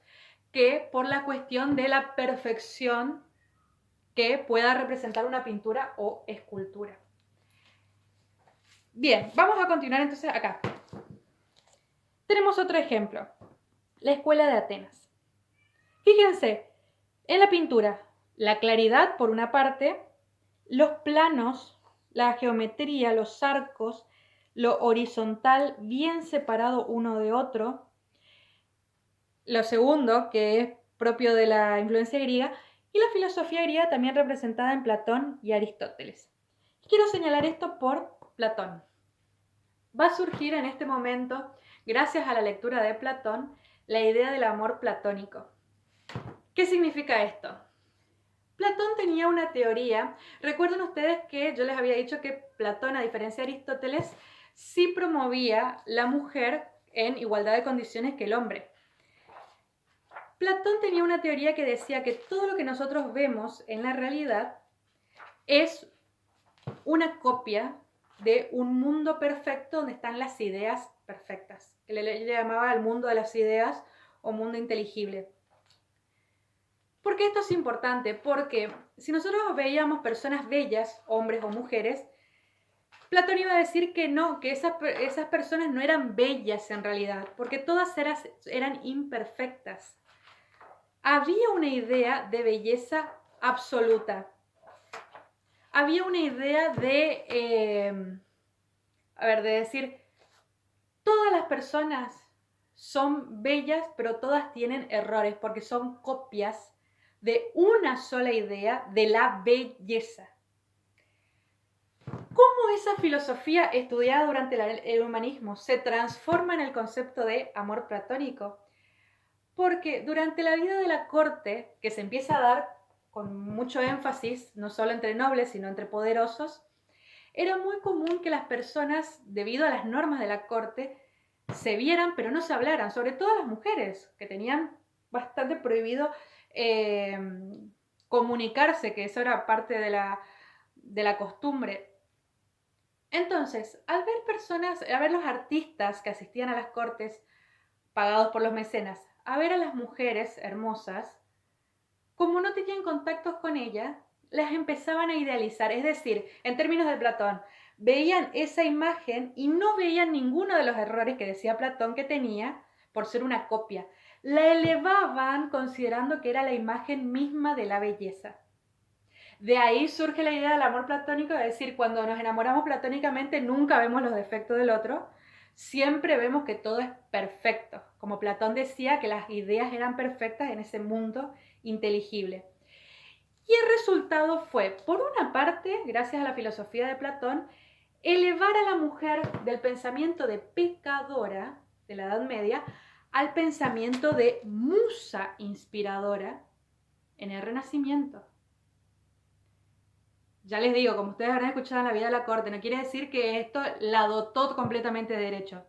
que por la cuestión de la perfección que pueda representar una pintura o escultura. Bien, vamos a continuar entonces acá. Tenemos otro ejemplo, la escuela de Atenas. Fíjense, en la pintura, la claridad por una parte, los planos, la geometría, los arcos, lo horizontal bien separado uno de otro. Lo segundo, que es propio de la influencia griega, y la filosofía griega también representada en Platón y Aristóteles. Quiero señalar esto por Platón. Va a surgir en este momento, gracias a la lectura de Platón, la idea del amor platónico. ¿Qué significa esto? Platón tenía una teoría. Recuerden ustedes que yo les había dicho que Platón, a diferencia de Aristóteles, sí promovía la mujer en igualdad de condiciones que el hombre. Platón tenía una teoría que decía que todo lo que nosotros vemos en la realidad es una copia de un mundo perfecto donde están las ideas perfectas. Él le llamaba el mundo de las ideas o mundo inteligible. ¿Por qué esto es importante? Porque si nosotros veíamos personas bellas, hombres o mujeres, Platón iba a decir que no, que esas personas no eran bellas en realidad, porque todas eran imperfectas. Había una idea de belleza absoluta. Había una idea de decir, todas las personas son bellas, pero todas tienen errores, porque son copias de una sola idea de la belleza. ¿Cómo esa filosofía estudiada durante el humanismo se transforma en el concepto de amor platónico? Porque durante la vida de la corte, que se empieza a dar con mucho énfasis, no solo entre nobles, sino entre poderosos, era muy común que las personas, debido a las normas de la corte, se vieran, pero no se hablaran, sobre todo las mujeres, que tenían bastante prohibido comunicarse, que eso era parte de la costumbre. Entonces, al ver los artistas que asistían a las cortes, pagados por los mecenas, a ver a las mujeres hermosas, como no tenían contactos con ellas, las empezaban a idealizar. Es decir, en términos de Platón, veían esa imagen y no veían ninguno de los errores que decía Platón que tenía por ser una copia. La elevaban considerando que era la imagen misma de la belleza. De ahí surge la idea del amor platónico, de decir, cuando nos enamoramos platónicamente nunca vemos los defectos del otro, siempre vemos que todo es perfecto. Como Platón decía, que las ideas eran perfectas en ese mundo inteligible. Y el resultado fue, por una parte, gracias a la filosofía de Platón, elevar a la mujer del pensamiento de pecadora de la Edad Media al pensamiento de musa inspiradora en el Renacimiento. Ya les digo, como ustedes habrán escuchado en la vida de la corte, no quiere decir que esto la dotó completamente de derechos,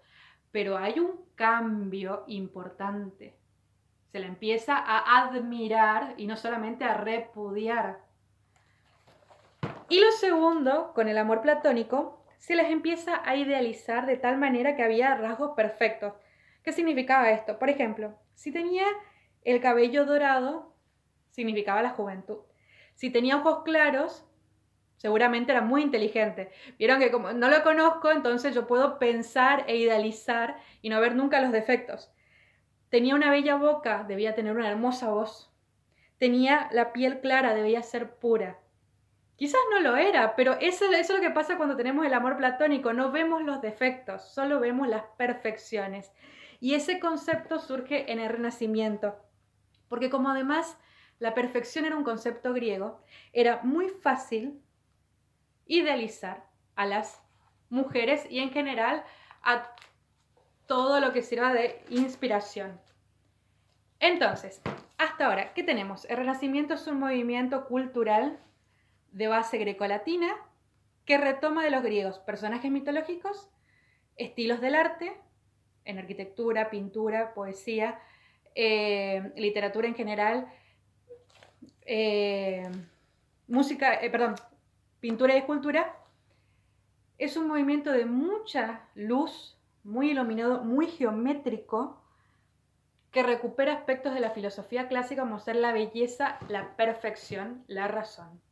pero hay un cambio importante. Se la empieza a admirar y no solamente a repudiar. Y lo segundo, con el amor platónico, se les empieza a idealizar de tal manera que había rasgos perfectos. ¿Qué significaba esto? Por ejemplo, si tenía el cabello dorado, significaba la juventud. Si tenía ojos claros, seguramente era muy inteligente. Vieron que como no lo conozco, entonces yo puedo pensar e idealizar y no ver nunca los defectos. Tenía una bella boca, debía tener una hermosa voz. Tenía la piel clara, debía ser pura. Quizás no lo era, pero eso es lo que pasa cuando tenemos el amor platónico. No vemos los defectos, solo vemos las perfecciones. Y ese concepto surge en el Renacimiento, porque como además la perfección era un concepto griego, era muy fácil idealizar a las mujeres y en general a todo lo que sirva de inspiración. Entonces, hasta ahora, ¿qué tenemos? El Renacimiento es un movimiento cultural de base grecolatina que retoma de los griegos personajes mitológicos, estilos del arte, en arquitectura, pintura, poesía, literatura en general, pintura y escultura. Es un movimiento de mucha luz, muy iluminado, muy geométrico, que recupera aspectos de la filosofía clásica como ser la belleza, la perfección, la razón.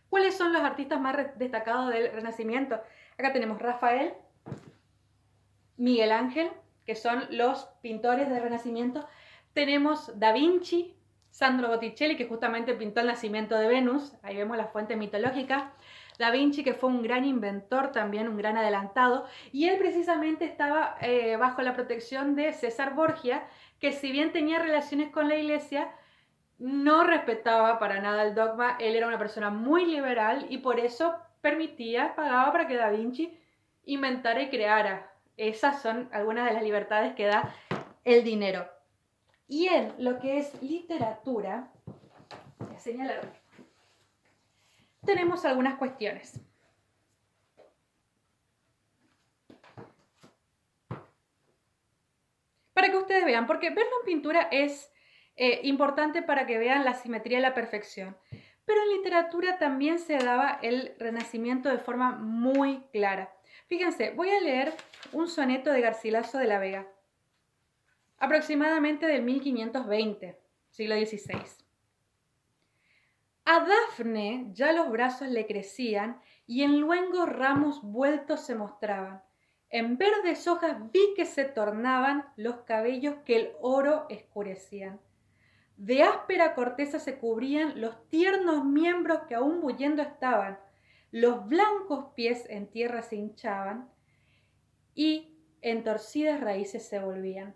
¿Cuáles son los artistas más destacados del Renacimiento? Acá tenemos Rafael, Miguel Ángel, que son los pintores del Renacimiento. Tenemos Da Vinci, Sandro Botticelli, que justamente pintó el nacimiento de Venus. Ahí vemos la fuente mitológica. Da Vinci, que fue un gran inventor también, un gran adelantado. Y él precisamente estaba bajo la protección de César Borgia, que si bien tenía relaciones con la iglesia, no respetaba para nada el dogma. Él era una persona muy liberal y por eso pagaba para que Da Vinci inventara y creara. Esas son algunas de las libertades que da el dinero. Y en lo que es literatura, voy a señalar, tenemos algunas cuestiones. Para que ustedes vean, porque verlo en pintura es importante para que vean la simetría y la perfección. Pero en literatura también se daba el Renacimiento de forma muy clara. Fíjense, voy a leer un soneto de Garcilaso de la Vega, aproximadamente del 1520, siglo XVI. A Dafne ya los brazos le crecían y en luengos ramos vueltos se mostraban. En verdes hojas vi que se tornaban los cabellos que el oro escurecían. De áspera corteza se cubrían los tiernos miembros que aún bullendo estaban. Los blancos pies en tierra se hinchaban y en torcidas raíces se volvían.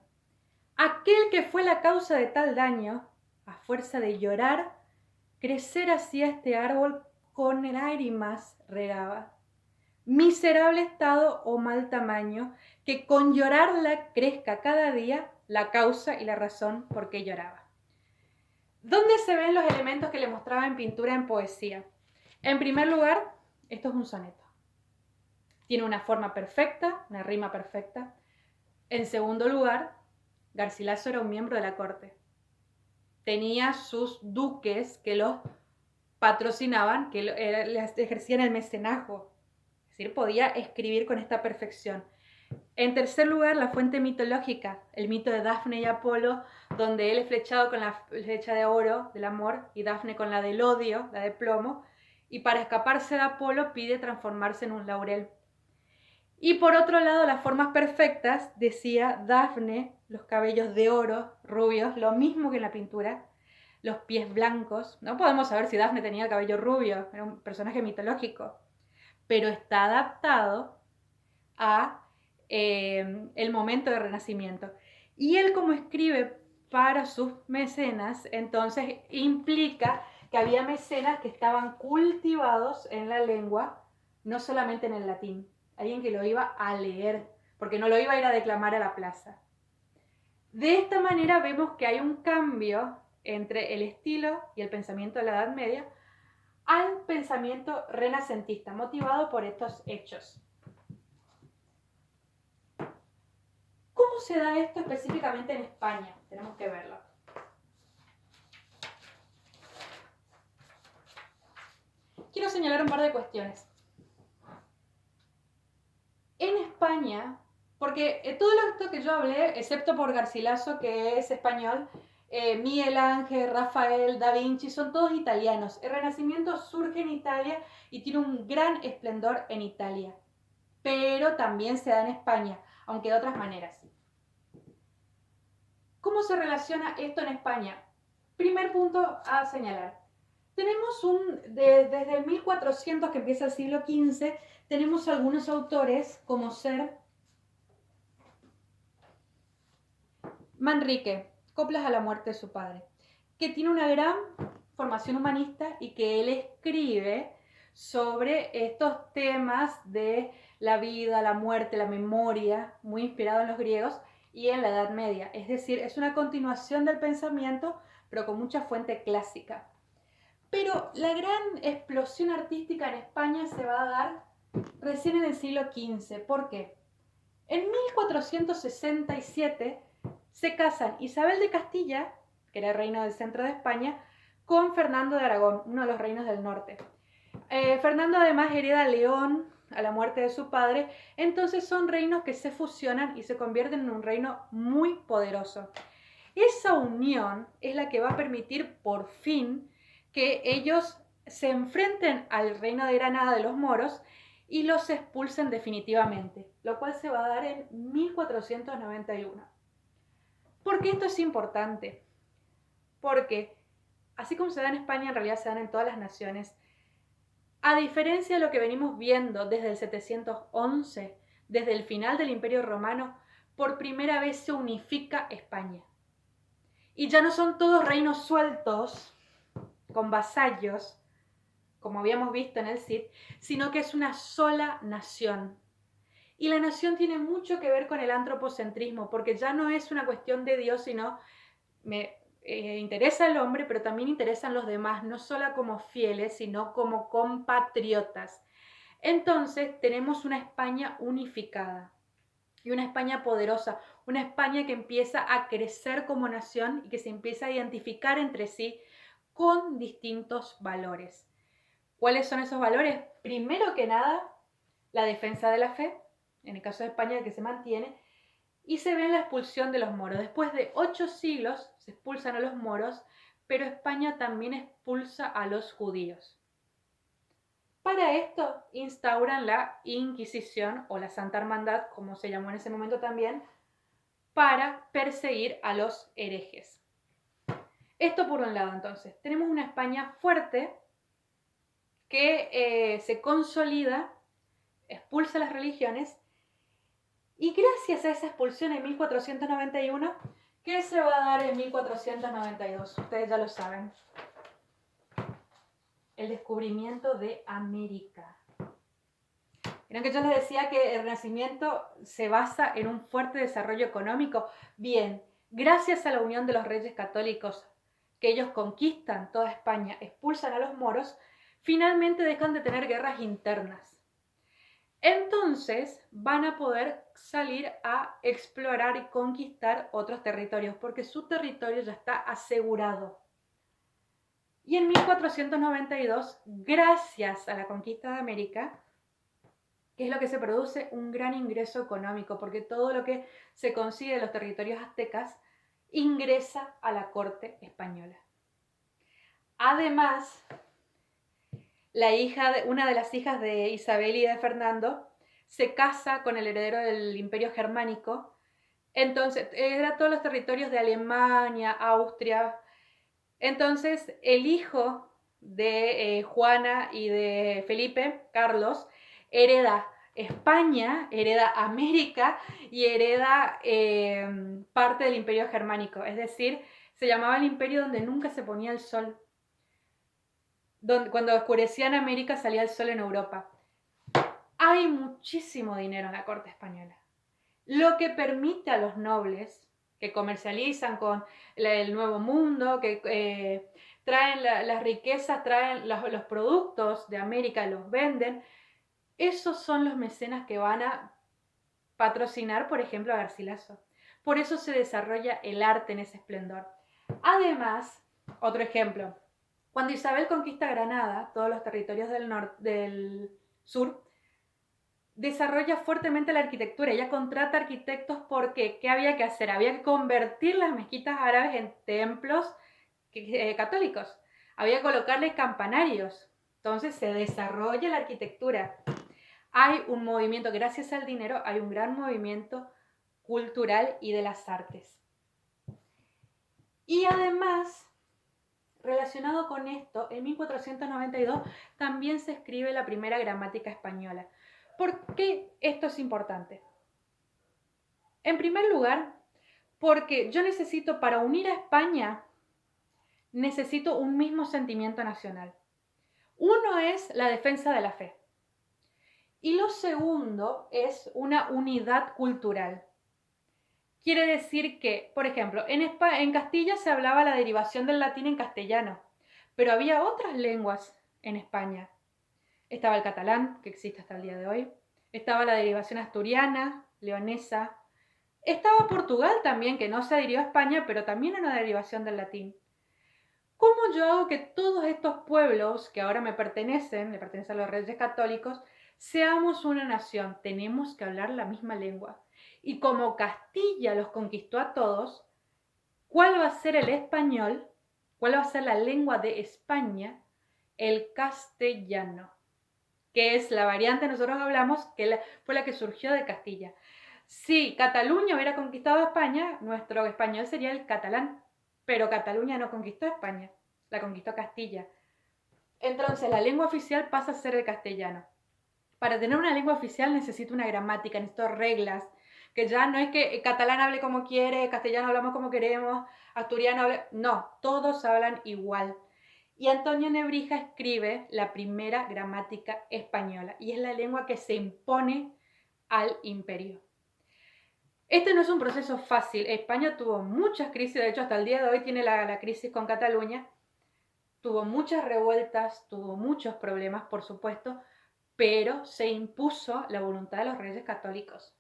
Aquel que fue la causa de tal daño, a fuerza de llorar, crecer hacía este árbol con lágrimas regaba. Miserable estado o mal tamaño, que con llorarla crezca cada día la causa y la razón por qué lloraba. ¿Dónde se ven los elementos que le mostraba en pintura, en poesía? En primer lugar, esto es un soneto. Tiene una forma perfecta, una rima perfecta. En segundo lugar, Garcilaso era un miembro de la corte. Tenía sus duques que los patrocinaban, que les ejercían el mecenazgo. Es decir, podía escribir con esta perfección. En tercer lugar, la fuente mitológica, el mito de Dafne y Apolo, donde él es flechado con la flecha de oro del amor y Dafne con la del odio, la de plomo, y para escaparse de Apolo pide transformarse en un laurel. Y por otro lado, las formas perfectas, decía Dafne, los cabellos de oro, rubios, lo mismo que en la pintura, los pies blancos. No podemos saber si Dafne tenía el cabello rubio, era un personaje mitológico, pero está adaptado a el momento de Renacimiento. Y él, como escribe para sus mecenas, entonces implica que había mecenas que estaban cultivados en la lengua, no solamente en el latín, alguien que lo iba a leer, porque no lo iba a ir a declamar a la plaza. De esta manera vemos que hay un cambio entre el estilo y el pensamiento de la Edad Media al pensamiento renacentista, motivado por estos hechos. ¿Cómo se da esto específicamente en España? Tenemos que verlo. Quiero señalar un par de cuestiones. En España, porque todo esto que yo hablé, excepto por Garcilaso, que es español, Miguel Ángel, Rafael, Da Vinci, son todos italianos. El Renacimiento surge en Italia y tiene un gran esplendor en Italia, pero también se da en España, aunque de otras maneras. ¿Cómo se relaciona esto en España? Primer punto a señalar. Tenemos desde el 1400, que empieza el siglo XV, tenemos algunos autores como ser Manrique, Coplas a la muerte de su padre, que tiene una gran formación humanista y que él escribe sobre estos temas de la vida, la muerte, la memoria, muy inspirado en los griegos y en la Edad Media. Es decir, es una continuación del pensamiento, pero con mucha fuente clásica. Pero la gran explosión artística en España se va a dar recién en el siglo XV. ¿Por qué? En 1467 se casan Isabel de Castilla, que era el reino del centro de España, con Fernando de Aragón, uno de los reinos del norte. Fernando además hereda León a la muerte de su padre, entonces son reinos que se fusionan y se convierten en un reino muy poderoso. Esa unión es la que va a permitir por fin que ellos se enfrenten al reino de Granada de los moros y los expulsen definitivamente, lo cual se va a dar en 1491. ¿Por qué esto es importante? Porque, así como se da en España, en realidad se dan en todas las naciones. A diferencia de lo que venimos viendo desde el 711, desde el final del Imperio Romano, por primera vez se unifica España. Y ya no son todos reinos sueltos, con vasallos, como habíamos visto en el Cid, sino que es una sola nación. Y la nación tiene mucho que ver con el antropocentrismo, porque ya no es una cuestión de Dios, sino me interesa el hombre, pero también interesan los demás, no solo como fieles, sino como compatriotas. Entonces tenemos una España unificada y una España poderosa, una España que empieza a crecer como nación y que se empieza a identificar entre sí con distintos valores. ¿Cuáles son esos valores? Primero que nada, la defensa de la fe, en el caso de España, que se mantiene, y se ve la expulsión de los moros. Después de 8 siglos se expulsan a los moros, pero España también expulsa a los judíos. Para esto instauran la Inquisición o la Santa Hermandad, como se llamó en ese momento también, para perseguir a los herejes. Esto por un lado, entonces. Tenemos una España fuerte que se consolida, expulsa las religiones, y gracias a esa expulsión en 1491, ¿qué se va a dar en 1492? Ustedes ya lo saben. El descubrimiento de América. Vieron que yo les decía que el Renacimiento se basa en un fuerte desarrollo económico. Bien, gracias a la unión de los reyes católicos, que ellos conquistan toda España, expulsan a los moros, finalmente dejan de tener guerras internas. Entonces van a poder salir a explorar y conquistar otros territorios, porque su territorio ya está asegurado. Y en 1492, gracias a la conquista de América, ¿qué es lo que se produce? Un gran ingreso económico, porque todo lo que se consigue de los territorios aztecas ingresa a la corte española. Además, una de las hijas de Isabel y de Fernando se casa con el heredero del Imperio Germánico. Entonces, eran todos los territorios de Alemania, Austria. Entonces, el hijo de Juana y de Felipe, Carlos, hereda España, hereda América y hereda parte del Imperio Germánico. Es decir, se llamaba el imperio donde nunca se ponía el sol. Cuando oscurecía en América salía el sol en Europa. Hay muchísimo dinero en la corte española, lo que permite a los nobles que comercializan con el Nuevo Mundo, que traen las riquezas, traen los productos de América, los venden. Esos son los mecenas que van a patrocinar, por ejemplo, a Garcilaso. Por eso se desarrolla el arte en ese esplendor. Además, otro ejemplo, cuando Isabel conquista Granada, todos los territorios del sur, desarrolla fuertemente la arquitectura. Ella contrata arquitectos porque ¿qué había que hacer? Había que convertir las mezquitas árabes en templos católicos. Había que colocarle campanarios. Entonces se desarrolla la arquitectura. Hay un movimiento, gracias al dinero, hay un gran movimiento cultural y de las artes. Y además, relacionado con esto, en 1492 también se escribe la primera gramática española. ¿Por qué esto es importante? En primer lugar, porque yo necesito, para unir a España, necesito un mismo sentimiento nacional. Uno es la defensa de la fe. Y lo segundo es una unidad cultural. Quiere decir que, por ejemplo, en Castilla se hablaba la derivación del latín en castellano, pero había otras lenguas en España. Estaba el catalán, que existe hasta el día de hoy. Estaba la derivación asturiana, leonesa. Estaba Portugal también, que no se adhirió a España, pero también era una derivación del latín. ¿Cómo yo hago que todos estos pueblos que ahora le pertenecen a los reyes católicos, seamos una nación? Tenemos que hablar la misma lengua. Y como Castilla los conquistó a todos, ¿cuál va a ser el español? ¿Cuál va a ser la lengua de España? El castellano, que es la variante que nosotros hablamos, que fue la que surgió de Castilla. Si Cataluña hubiera conquistado España, nuestro español sería el catalán, pero Cataluña no conquistó España, la conquistó Castilla. Entonces la lengua oficial pasa a ser el castellano. Para tener una lengua oficial necesito una gramática, necesito reglas, que ya no es que catalán hable como quiere, castellano hablamos como queremos, asturiano hable... No, todos hablan igual. Y Antonio Nebrija escribe la primera gramática española y es la lengua que se impone al imperio. Este no es un proceso fácil. España tuvo muchas crisis, de hecho hasta el día de hoy tiene la crisis con Cataluña. Tuvo muchas revueltas, tuvo muchos problemas, por supuesto, pero se impuso la voluntad de los reyes católicos.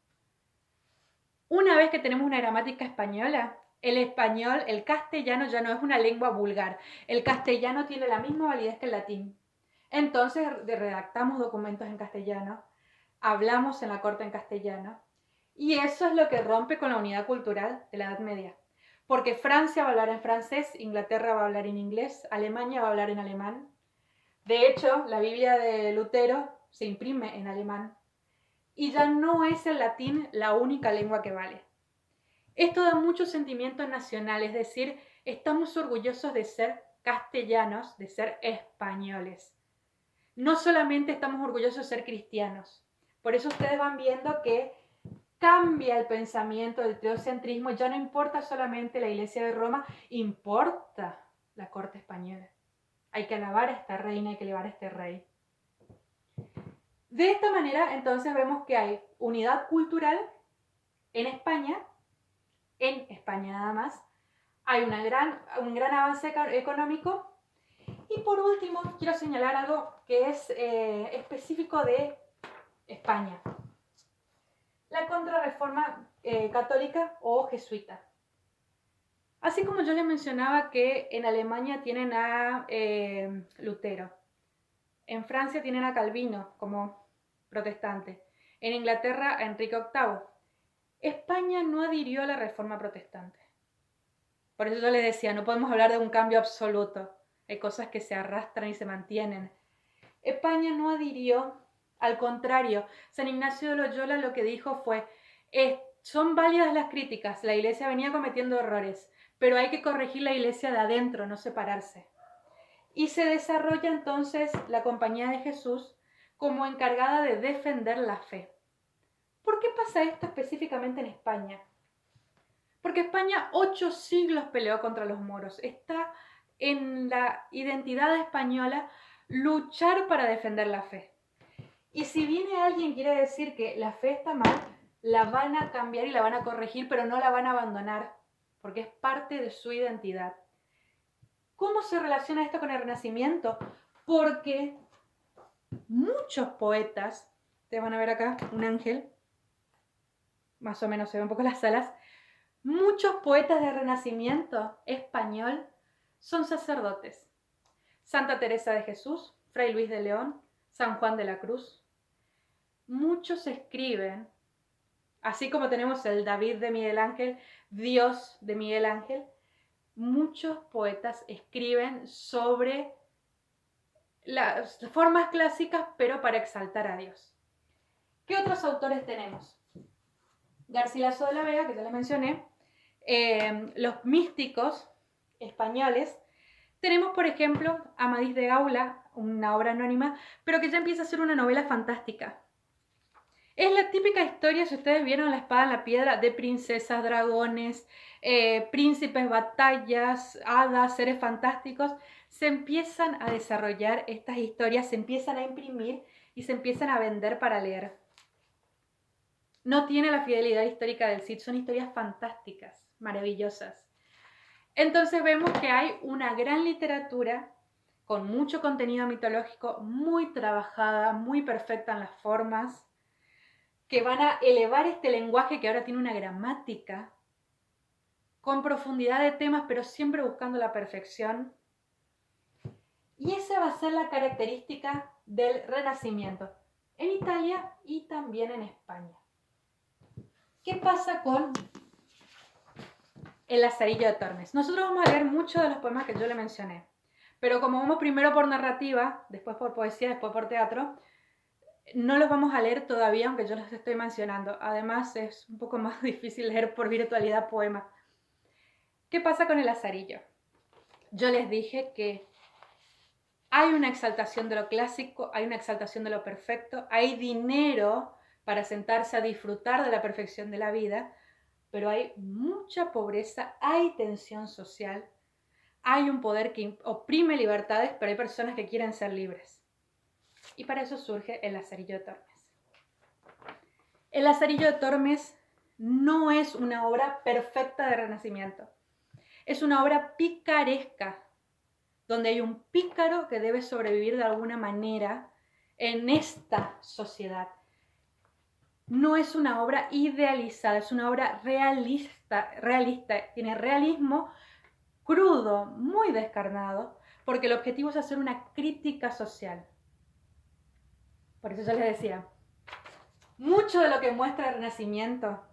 Una vez que tenemos una gramática española, el español, el castellano ya no es una lengua vulgar. El castellano tiene la misma validez que el latín. Entonces redactamos documentos en castellano, hablamos en la corte en castellano, y eso es lo que rompe con la unidad cultural de la Edad Media. Porque Francia va a hablar en francés, Inglaterra va a hablar en inglés, Alemania va a hablar en alemán. De hecho, la Biblia de Lutero se imprime en alemán. Y ya no es el latín la única lengua que vale. Esto da mucho sentimiento nacional, es decir, estamos orgullosos de ser castellanos, de ser españoles. No solamente estamos orgullosos de ser cristianos. Por eso ustedes van viendo que cambia el pensamiento del teocentrismo, ya no importa solamente la Iglesia de Roma, importa la corte española. Hay que alabar a esta reina, hay que elevar a este rey. De esta manera, entonces, vemos que hay unidad cultural en España nada más, hay un gran avance económico. Y por último, quiero señalar algo que es específico de España. La contrarreforma católica o jesuita. Así como yo les mencionaba que en Alemania tienen a Lutero, en Francia tienen a Calvino como protestante, en Inglaterra a Enrique VIII. España no adhirió a la reforma protestante. Por eso yo les decía, no podemos hablar de un cambio absoluto. Hay cosas que se arrastran y se mantienen. España no adhirió, al contrario, San Ignacio de Loyola lo que dijo fue, son válidas las críticas, la iglesia venía cometiendo errores, pero hay que corregir la iglesia de adentro, no separarse. Y se desarrolla entonces la Compañía de Jesús como encargada de defender la fe. ¿Por qué pasa esto específicamente en España? Porque España 8 siglos peleó contra los moros. Está en la identidad española luchar para defender la fe. Y si viene alguien y quiere decir que la fe está mal, la van a cambiar y la van a corregir, pero no la van a abandonar. porque es parte de su identidad. ¿Cómo se relaciona esto con el Renacimiento? Porque muchos poetas, te van a ver acá un ángel, más o menos se ve un poco las alas, muchos poetas del Renacimiento español son sacerdotes. Santa Teresa de Jesús, Fray Luis de León, San Juan de la Cruz. Muchos escriben, así como tenemos el David de Miguel Ángel, Dios de Miguel Ángel, muchos poetas escriben sobre las formas clásicas, pero para exaltar a Dios. ¿Qué otros autores tenemos? Garcilaso de la Vega, que ya les mencioné, los místicos españoles. Tenemos, por ejemplo, Amadís de Gaula, una obra anónima, pero que ya empieza a ser una novela fantástica. Es la típica historia, si ustedes vieron La espada en la piedra, de princesas, dragones, príncipes, batallas, hadas, seres fantásticos. Se empiezan a desarrollar estas historias, se empiezan a imprimir y se empiezan a vender para leer. No tiene la fidelidad histórica del Cid, son historias fantásticas, maravillosas. Entonces vemos que hay una gran literatura con mucho contenido mitológico, muy trabajada, muy perfecta en las formas, que van a elevar este lenguaje que ahora tiene una gramática, con profundidad de temas, pero siempre buscando la perfección. Y esa va a ser la característica del Renacimiento, en Italia y también en España. ¿Qué pasa con El Lazarillo de Tormes? Nosotros vamos a leer muchos de los poemas que yo le mencioné, pero como vamos primero por narrativa, después por poesía, después por teatro, no los vamos a leer todavía, aunque yo los estoy mencionando. Además, es un poco más difícil leer por virtualidad poemas. ¿Qué pasa con El Lazarillo? Yo les dije que hay una exaltación de lo clásico, hay una exaltación de lo perfecto, hay dinero para sentarse a disfrutar de la perfección de la vida, pero hay mucha pobreza, hay tensión social, hay un poder que oprime libertades, pero hay personas que quieren ser libres. Y para eso surge El Lazarillo de Tormes. El Lazarillo de Tormes no es una obra perfecta de Renacimiento. Es una obra picaresca, donde hay un pícaro que debe sobrevivir de alguna manera en esta sociedad. No es una obra idealizada, es una obra realista, tiene realismo crudo, muy descarnado, porque el objetivo es hacer una crítica social. Por eso yo les decía, mucho de lo que muestra el Renacimiento,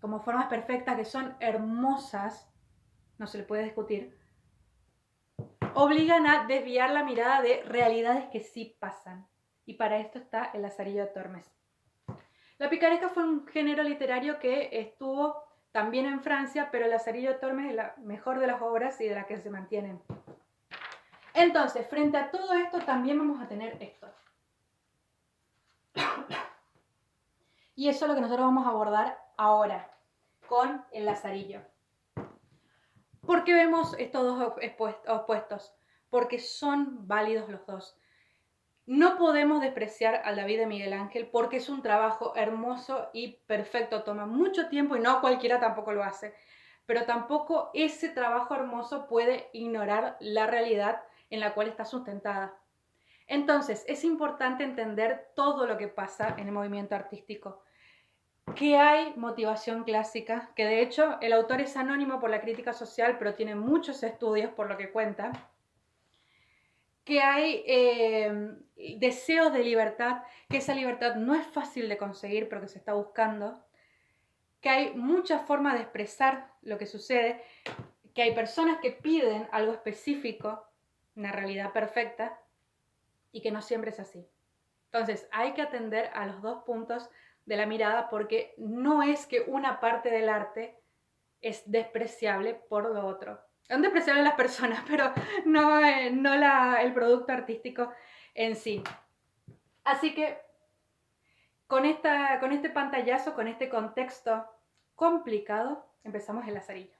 como formas perfectas que son hermosas, no se le puede discutir, obligan a desviar la mirada de realidades que sí pasan. Y para esto está El Lazarillo de Tormes. La picaresca fue un género literario que estuvo también en Francia, pero El Lazarillo de Tormes es la mejor de las obras y de las que se mantienen. Entonces, frente a todo esto también vamos a tener esto. Y eso es lo que nosotros vamos a abordar ahora con El Lazarillo. ¿Por qué vemos estos dos opuestos? Porque son válidos los dos. No podemos despreciar al David de Miguel Ángel porque es un trabajo hermoso y perfecto. Toma mucho tiempo y no cualquiera tampoco lo hace. Pero tampoco ese trabajo hermoso puede ignorar la realidad en la cual está sustentada. Entonces, es importante entender todo lo que pasa en el movimiento artístico. Que hay motivación clásica, que de hecho el autor es anónimo por la crítica social, pero tiene muchos estudios por lo que cuenta. Que hay deseos de libertad, que esa libertad no es fácil de conseguir, pero que se está buscando. Que hay muchas formas de expresar lo que sucede, que hay personas que piden algo específico, una realidad perfecta, y que no siempre es así. Entonces, hay que atender a los dos puntos de la mirada porque no es que una parte del arte es despreciable por lo otro. Son despreciables las personas, pero no el producto artístico en sí. Así que con este pantallazo, con este contexto complicado, empezamos El Lazarillo.